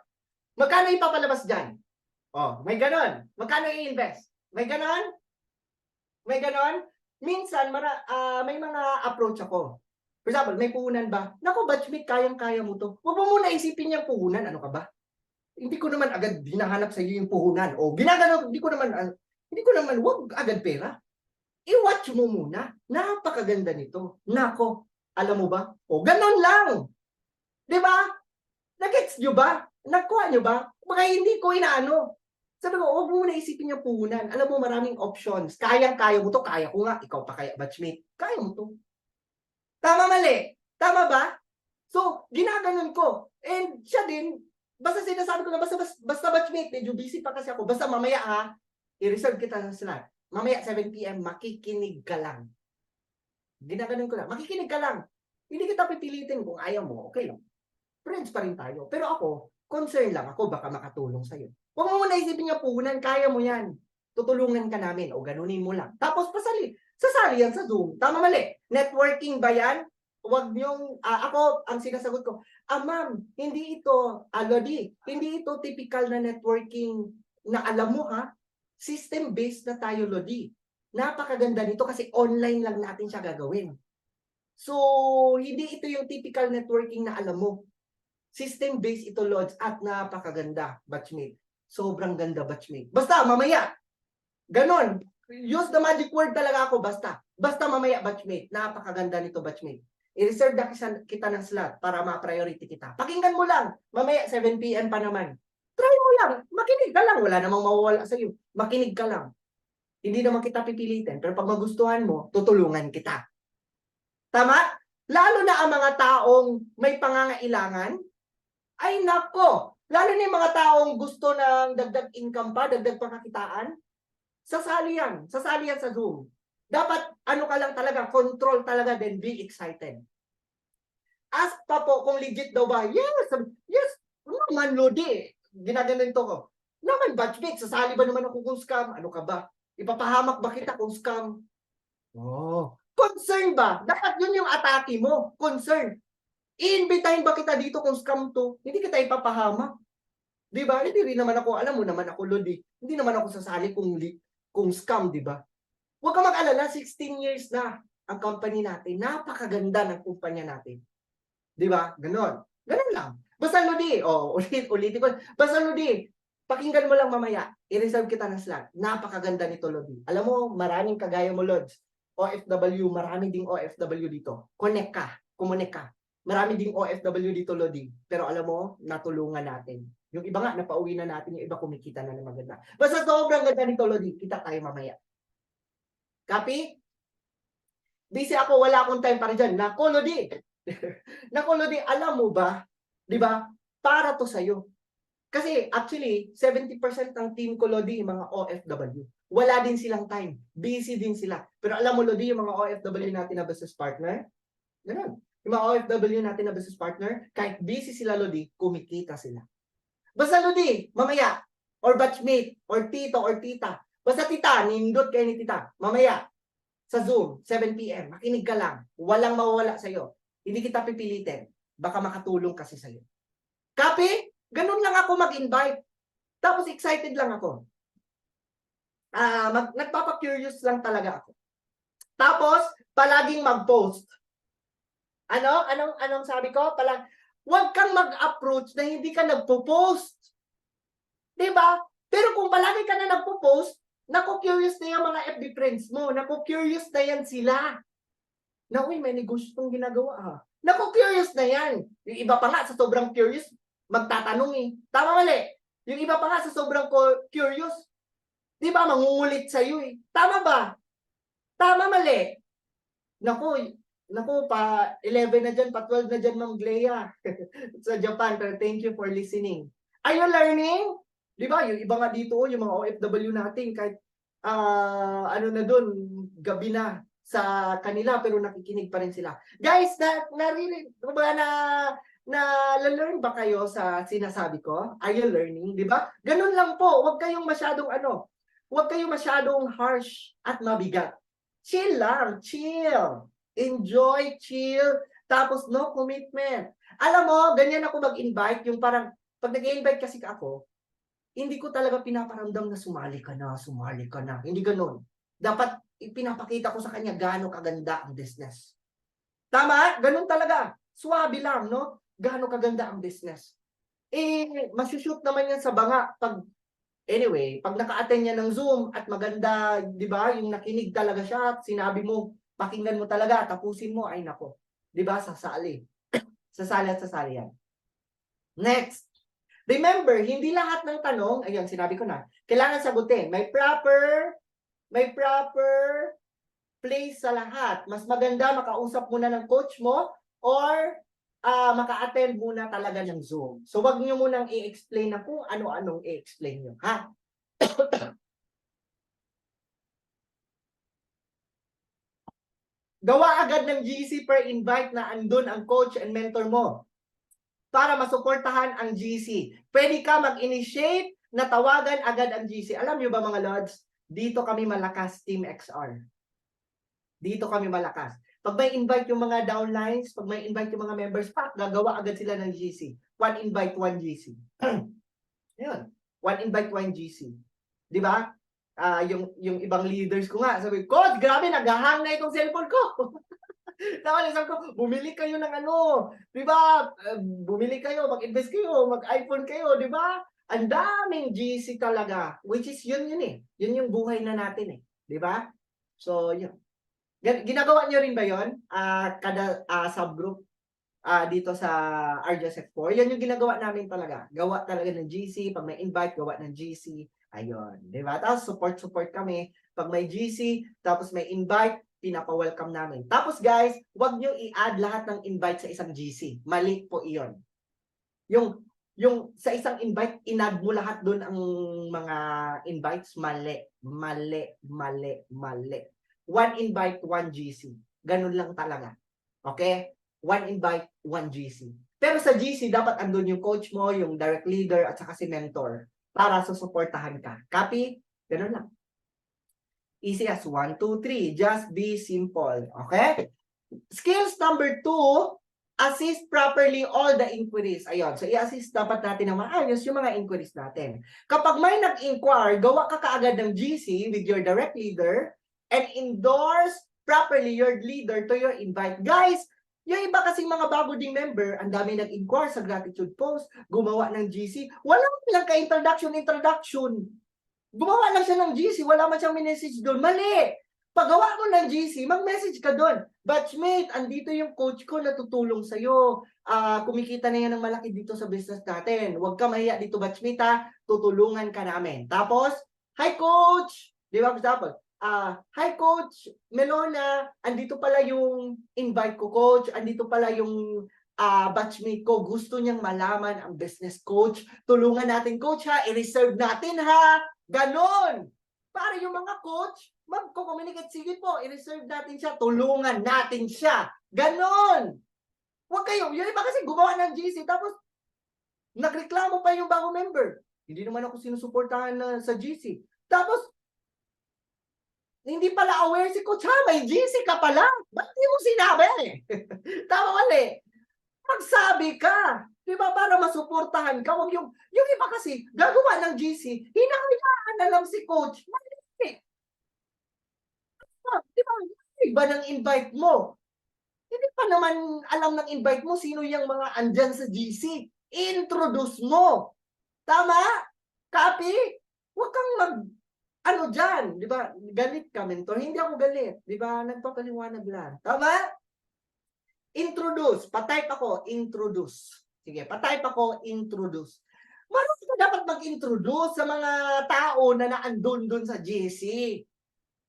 Magkano ipapalabas dyan? May ganon. Magkano i-invest? May ganon? May ganon? Minsan, may mga approach ako. For example, may puhunan ba? Naku, batchmate, kayang-kaya mo to. Huwag mo muna isipin yung puhunan. Ano ka ba? Hindi ko naman agad hinahanap sa iyo yung puhunan. Ginagano, hindi ko naman, huwag agad pera. I-watch mo muna. Napakaganda nito. Nako, alam mo ba? Ganon lang. Di ba? Nag-gets nyo ba? Nakuha nyo ba? Baka hindi ko inaano. Sabi ko, huwag mo na isipin yung puhunan. Alam mo, maraming options. Kaya mo to. Kaya ko nga. Ikaw pa kaya, batchmate. Kaya mo to. Tama, mali. Tama ba? So, ginaganon ko. And siya din, basta sinasabi ko na basta batchmate, medyo busy pa kasi ako. Basta mamaya i-reserve kita ng slot. Mamaya 7 p.m. makikinig ka lang. Ginaganon ko lang. Makikinig ka lang. Hindi kita pipilitin kung ayaw mo, okay lang. Friends pa rin tayo. Pero ako, concern lang ako, baka makatulong sa'yo. Huwag mo muna isipin niya puhunan, kaya mo yan. Tutulungan ka namin o ganunin mo lang. Tapos sasali yan sa Zoom. Tama mali. Networking ba yan? Huwag niyong, ako, ang sinasagot ko, ma'am, hindi ito, Lodi, hindi ito typical na networking na alam mo ha. System-based na tayo, Lodi. Napakaganda nito kasi online lang natin siya gagawin. So, hindi ito yung typical networking na alam mo. System-based ito, Lods, at napakaganda, batchmate. Sobrang ganda, batchmate. Basta, mamaya, ganon. Use the magic word talaga ako, basta. Basta mamaya, batchmate. Napakaganda nito, batchmate. I-reserve na kita ng slot para ma-priority kita. Pakinggan mo lang. Mamaya, 7 p.m. pa naman. Try mo lang. Makinig ka lang. Wala namang mawawala sa iyo. Makinig ka lang. Hindi naman kita pipilitin. Pero pag magustuhan mo, tutulungan kita. Tama? Lalo na ang mga taong may pangangailangan, ay nako, lalo na yung mga taong gusto ng dagdag income pa, dagdag pangkakitaan, sasali yan sa Zoom. Dapat, ano ka lang talaga, control talaga, then be excited. Ask pa po kung legit daw ba, yes, naman, Lodi, ginaganon to ko. Naman, batchmate, sasali ba naman ako kung scam? Ano ka ba? Ipapahamak ba kita kung scam? Oh, concern ba? Dapat yun yung atake mo. Concern. Iimbitahin ba kita dito kung scam to? Hindi kita ipapahamak. Di ba? Hindi rin naman ako, alam mo naman ako, Lodi. Hindi naman ako sasali kung scam, di ba? Huwag ka mag-alala, 16 years na ang company natin. Napakaganda ng kumpanya natin. Di ba? Ganon. Ganon lang. Basta, Lodi, ulitin ko. Basta, Lodi, pakinggan mo lang mamaya. I-reserve kita ng slot. Napakaganda nito, Lodi. Alam mo, maraming kagaya mo, Lods. OFW, marami ding OFW dito. Connect ka. Kumunik ka. Marami ding OFW dito, Lodi. Pero alam mo, natulungan natin. Yung iba nga, napauwi na natin. Yung iba kumikita na ng maganda. Basta sobrang ganda nito, Lodi. Kita tayo mamaya. Copy? Busy ako, wala akong time para dyan. Nako, Lodi. Nako, Lodi, alam mo ba? Di ba? Para to sa'yo. Kasi actually, 70% ng team ko, Lodi, mga OFW. Wala din silang time. Busy din sila. Pero alam mo, Lodi, yung mga OFW natin na business partner, ganun. Yung mga OFW natin na business partner, kahit busy sila, Lodi, kumikita sila. Basta, Lodi, mamaya, or batchmate, or tito, or tita, basta tita, nindot kayo ni tita, mamaya, sa Zoom, 7 p.m., makinig ka lang. Walang mawawala sa'yo. Hindi kita pipilitin. Baka makatulong kasi sa'yo. Copy? Ganun lang ako mag-invite. Tapos excited lang ako. Nagpapa-curious lang talaga ako. Tapos, palaging mag-post. Anong sabi ko? Huwag kang mag-approach na hindi ka nagpo-post. Diba? Pero kung palagi ka na nagpo-post, naku-curious na yung mga FB friends mo. Naku-curious na yan sila. Na, uy, may negosyo itong ginagawa ha. Naku-curious na yan. Yung iba pa nga sa sobrang curious, magtatanong eh. Tama mali. Yung iba pa nga sa sobrang curious, di ba, mangungulit sa'yo eh. Tama ba? Tama mali. Naku, pa 11 na dyan, pa 12 na dyan, Ma'am Glea. Sa Japan, pero thank you for listening. Are you learning? Di ba, yung iba nga dito, yung mga OFW natin, kahit ano na dun, gabi na sa kanila, pero nakikinig pa rin sila. Guys, na-learn ba kayo sa sinasabi ko? Are you learning? Di ba? Ganun lang po. Huwag kayong masyadong harsh at mabigat. Chill lang, chill. Enjoy, chill. Tapos no commitment. Alam mo, ganyan ako mag-invite, yung parang, pag nag-invite kasi ako, hindi ko talaga pinaparamdam na sumali ka na. Hindi ganun. Dapat ipinapakita ko sa kanya gaano kaganda ang business. Tama? Ganun talaga. Swabe lang, no? Gaano kaganda ang business. Masushoot naman yan sa banga. Anyway, pag naka-attend niya ng Zoom at maganda, di ba, yung nakinig talaga siya at sinabi mo, pakinggan mo talaga, tapusin mo, ay nako. Di ba, sasali. Sasali yan. Next. Remember, hindi lahat ng tanong, ayun, sinabi ko na, kailangan sagutin. May proper place sa lahat. Mas maganda makausap muna ng coach mo or maka-attend muna talaga ng Zoom. So, wag niyo munang i-explain na kung ano-anong i-explain niyo, ha? Gawa agad ng GC per invite na andun ang coach and mentor mo para masuportahan ang GC. Pwede ka mag-initiate na tawagan agad ang GC. Alam nyo ba mga Lods, dito kami malakas, Team XR. Dito kami malakas. Pag may invite yung mga downlines, pag may invite yung mga members, gagawa agad sila ng GC. One invite, one GC. Yun. One invite, one GC. Di ba? Yung ibang leaders ko nga, sabi, Coach, grabe, naghahang na itong cellphone ko. Tama, sabi ko, bumili kayo ng ano, di ba? Bumili kayo, mag-invest kayo, mag-iPhone kayo, di ba? Ang daming GC talaga, which is yun eh. Yun yung buhay na natin eh. Di ba? So, yun. Ginagawa nyo rin ba yun? Kada subgroup dito sa RJSF4, yan yung ginagawa namin talaga. Gawa talaga ng GC, pag may invite, gawa ng GC. Ayun, di ba? Tapos support kami. Pag may GC, tapos may invite, pinapa-welcome namin. Tapos guys, huwag nyo i-add lahat ng invite sa isang GC. Mali po iyon. Yung sa isang invite, in-add mo lahat doon ang mga invites, mali. One invite, one GC. Ganun lang talaga. Okay? One invite, one GC. Pero sa GC, dapat andun yung coach mo, yung direct leader, at saka si mentor para susuportahan ka. Copy? Ganun lang. Easy as 1, 2, 3. Just be simple. Okay? Skills number 2, assist properly all the inquiries. Ayun. So, i-assist dapat natin na maayos yung mga inquiries natin. Kapag may nag-inquire, gawa ka kaagad ng GC with your direct leader and endorse properly your leader to your invite. Guys, yung iba kasing mga bago ding member, ang dami nag-inquire sa gratitude post, gumawa ng GC, wala lang ka-introduction. Gumawa lang siya ng GC, wala man siyang message doon. Mali! Paggawa mo ng GC, mag-message ka doon. Batchmate, andito yung coach ko na tutulong sa'yo. Kumikita na yan ng malaki dito sa business natin. Huwag ka mahiya dito, batchmate ha. Tutulungan ka namin. Tapos, hi coach! Di ba, for example, hi coach Melona, andito pala yung invite ko coach, andito pala yung batchmate ko, gusto niyang malaman ang business coach, tulungan natin coach ha, i-reserve natin ha, ganon. Para yung mga coach, magko-communicate, sige po, i-reserve natin siya, tulungan natin siya, ganon. Huwag kayo, yung iba kasi gumawa ng GC, tapos nagreklamo pa yung bago member, hindi naman ako sinusuportahan sa GC, tapos hindi pala aware si coach, ha, may GC ka pala. Ba't di mo sinabi? Tama mali. Magsabi ka. Di ba? Para masuportahan ka. Wag yung iba kasi, gagawa ng GC, hinahayaan na lang si coach. Mali. Di ba? Iba ng invite mo. Hindi pa naman alam ng invite mo sino yung mga andyan sa GC. Introduce mo. Tama? Copy? Huwag kang ano dyan, di ba? Galit ka, mentor. Hindi ako galit. Di ba? Nagpapaliwanag lang. Tama? Introduce. Patype ako, introduce. Sige, patype ako, introduce. Marunong ka dapat mag-introduce sa mga tao na naandun dun sa GC.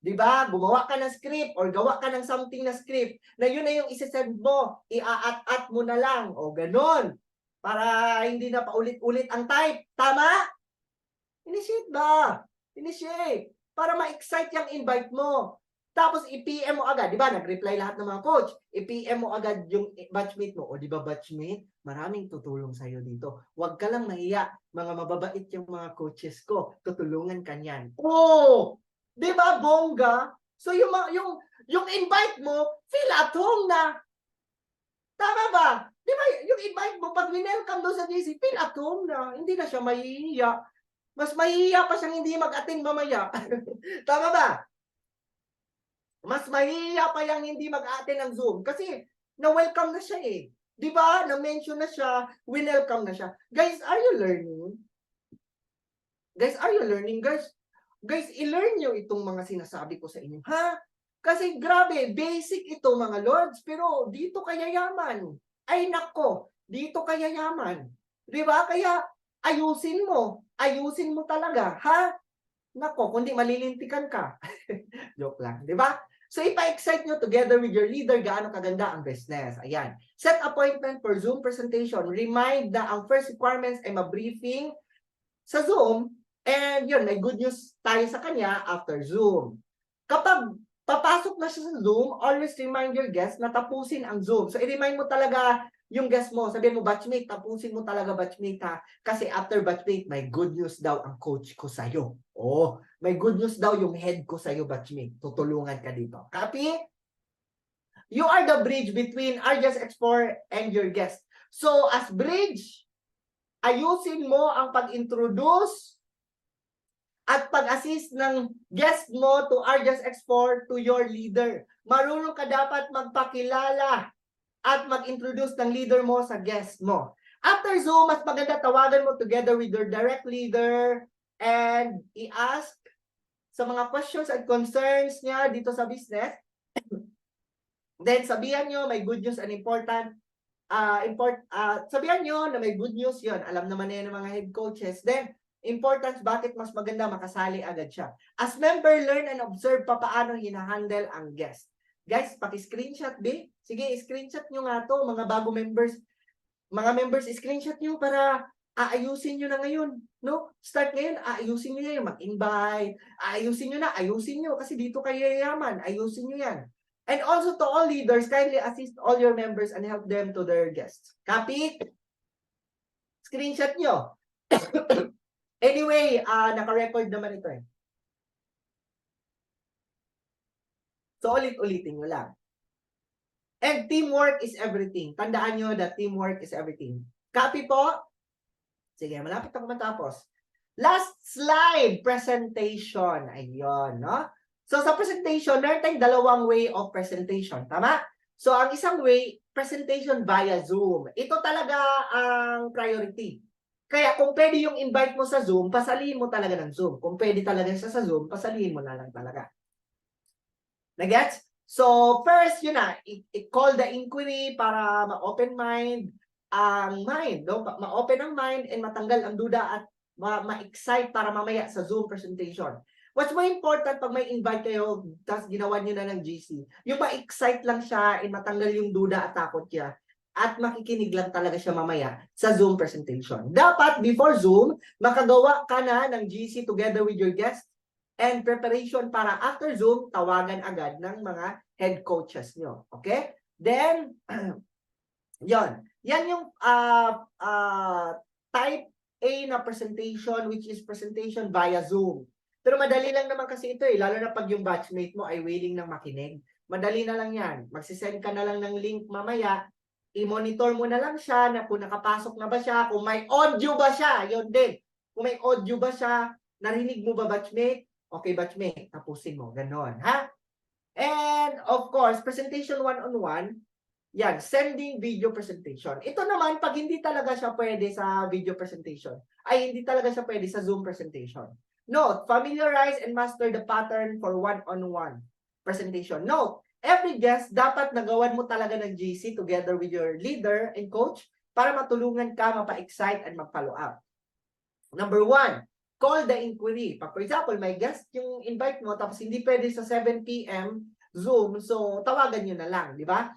Di ba? Gumawa ka ng script or gawa ka ng something na script na yun na yung isesend mo. Ia-at-at mo na lang. O ganon. Para hindi na paulit-ulit ang type. Tama? Initiate ba? Initiate. Para ma-excite yung invite mo. Tapos i-PM mo agad. Di ba? Nag-reply lahat ng mga coach. I-PM mo agad yung batchmate mo. O di ba batchmate? Maraming tutulong sa'yo dito. Huwag ka lang mahiya. Mga mababait yung mga coaches ko. Tutulungan ka niyan. Oh! Di ba, bongga? So yung invite mo, feel at home na. Tama ba? Di ba, yung invite mo, pag winelcome doon sa GC, feel at home na. Hindi na siya mahihiya. Mas mahihiya pa siyang hindi mag-attend mamaya. Tama ba? Mas mahihiya pa yung hindi mag-attend ng Zoom. Kasi, na-welcome na siya eh. Di ba? Na-mention na siya, winelcome na siya. Guys, are you learning? Guys, are you learning? Guys, i-learn nyo itong mga sinasabi ko sa inyo. Ha? Kasi grabe, basic ito mga lords. Pero dito kaya yaman. Ay nako, dito kaya yaman. Di ba? Kaya ayusin mo. Ayusin mo talaga. Ha? Nako, kundi malilintikan ka. Joke lang. Di ba? So, ipa-excite nyo together with your leader gaano kaganda ang business. Ayan. Set appointment for Zoom presentation. Remind na ang first requirements ay ma-briefing sa Zoom. And yun, may good news tayo sa kanya after Zoom. Kapag papasok na siya sa Zoom, always remind your guest na tapusin ang Zoom. So, i-remind mo talaga yung guest mo. Sabihin mo, batchmate, tapusin mo talaga, batchmate ha. Kasi after batchmate, may good news daw ang coach ko sa'yo. Oh, may good news daw yung head ko sa'yo, batchmate. Tutulungan ka dito. Copy? You are the bridge between RJS X4 and your guest. So, as bridge, ayusin mo ang pag-introduce at pag-assist ng guest mo to RJS X4 to your leader. Marunong ka dapat magpakilala at mag-introduce ng leader mo sa guest mo. After Zoom, mas maganda tawagan mo together with your direct leader and i-ask sa mga questions and concerns niya dito sa business. Then sabihan nyo may good news and important. Sabihan nyo na may good news yon. Alam naman na yan ng mga head coaches. Then, importance, bakit mas maganda makasali agad siya. As member, learn and observe pa paano hinahandle ang guest. Guys, paki-screenshot, be. Sige, screenshot nyo nga to, mga bago members. Mga members, screenshot nyo para aayusin nyo na ngayon. No? Start ngayon, aayusin nyo na yung mag-invite. Aayusin nyo na, ayusin nyo. Kasi dito kayo yayaman. Ayusin nyo yan. And also to all leaders, kindly assist all your members and help them to their guests. Copy? Screenshot nyo. Anyway, naka-record naman ito eh. So, ulit-ulitin nyo lang. And teamwork is everything. Tandaan nyo that teamwork is everything. Copy po? Sige, malapit ako matapos. Last slide, presentation. Ayun, no? So, sa presentation, meron tayong dalawang way of presentation. Tama? So, ang isang way, presentation via Zoom. Ito talaga ang priority. Kaya kung pwede yung invite mo sa Zoom, pasalihin mo talaga ng Zoom. Kung pwede talaga siya sa Zoom, pasalihin mo na lang talaga. Nagets? So, first, yun na, i-call the inquiry para ma-open mind ang mind. No? Ma-open ang mind and matanggal ang duda at ma-excite para mamaya sa Zoom presentation. What's more important pag may invite kayo, tapos ginawa nyo na ng GC, yung ma-excite lang siya and matanggal yung duda at takot niya. At makikinig lang talaga siya mamaya sa Zoom presentation. Dapat, before Zoom, makagawa ka na ng GC together with your guest and preparation para after Zoom, tawagan agad ng mga head coaches nyo. Okay? Then, yon. Yan yung type A na presentation, which is presentation via Zoom. Pero madali lang naman kasi ito eh, lalo na pag yung batchmate mo ay willing nang makinig. Madali na lang yan. Magsisend ka na lang ng link mamaya, i-monitor mo na lang siya na kung nakapasok na ba siya, kung may audio ba siya, yun din. Kung may audio ba siya, narinig mo ba batchmate? Okay, batchmate, tapusin mo. Ganon, ha? And of course, presentation one-on-one, yan, sending video presentation. Ito naman, pag hindi talaga siya pwede sa video presentation, ay hindi talaga siya pwede sa Zoom presentation. Note, familiarize and master the pattern for one-on-one presentation. Note, every guest, dapat nagawan mo talaga ng GC together with your leader and coach para matulungan ka, mapa-excite, and mag-follow up. Number 1, call the inquiry. For example, may guest yung invite mo, tapos hindi pwede sa 7 p.m. Zoom, so tawagan nyo na lang, di ba?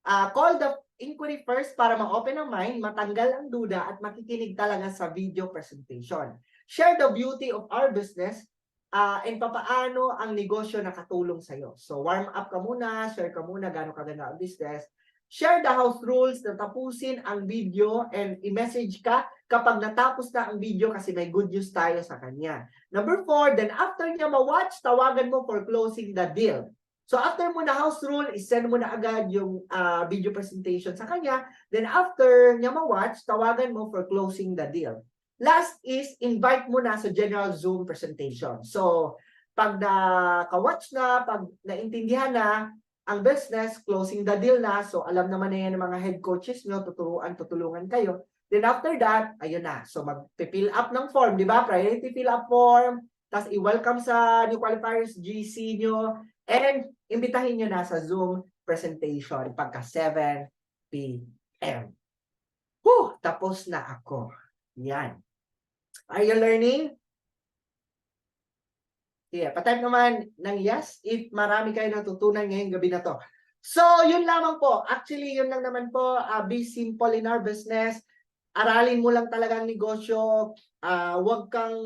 Call the inquiry first para ma-open ang mind, matanggal ang duda, at makikinig talaga sa video presentation. Share the beauty of our business and papaano ang negosyo nakatulong sa'yo. So, warm up ka muna, share ka muna gano'ng kaganda ang business. Share the house rules na tapusin ang video and i-message ka kapag natapos na ang video kasi may good news tayo sa kanya. Number 4, then after niya ma-watch, tawagan mo for closing the deal. So after mo na house rule, isend mo na agad yung video presentation sa kanya. Then after niya ma-watch, tawagan mo for closing the deal. Last is invite mo na sa general Zoom presentation. So pag naka-watch na, pag naintindihan na ang business, closing the deal na, so alam naman na yan ng mga head coaches nyo, tutulungan kayo. Then after that, ayun na. So mag-fill up ng form, di ba? Priority fill up form, tapos i-welcome sa new qualifiers GC nyo, and imbitahin nyo na sa Zoom presentation pagka 7 p.m. Tapos na ako. Yan. Are you learning? Yeah, patype naman ng yes if marami kayo natutunan ngayong gabi na to. So, yun lamang po. Actually, yun lang naman po. Be simple in our business. Aralin mo lang talaga ang negosyo. Huwag kang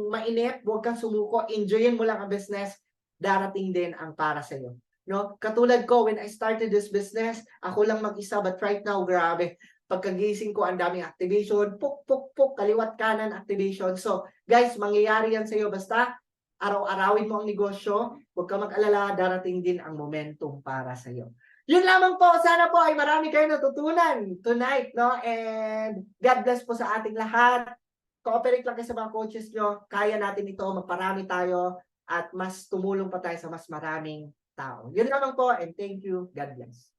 mainip, huwag kang sumuko. Enjoyin mo lang ang business. darating din ang para sa'yo. No? Katulad ko, when I started this business, ako lang mag-isa, but right now, grabe. Pagkagising ko, ang daming activation, puk, puk, puk, kaliwat kanan activation. So, guys, mangyayari yan sa'yo. Basta, araw-arawin mo ang negosyo, huwag ka mag-alala, darating din ang momentum para sa'yo. Yun lamang po, sana po ay marami kayo natutunan tonight, no? And God bless po sa ating lahat. Cooperate lang kayo sa mga coaches nyo. Kaya natin ito, magparami tayo at mas tumulong pa tayo sa mas maraming tao. Yun lamang po and thank you. God bless.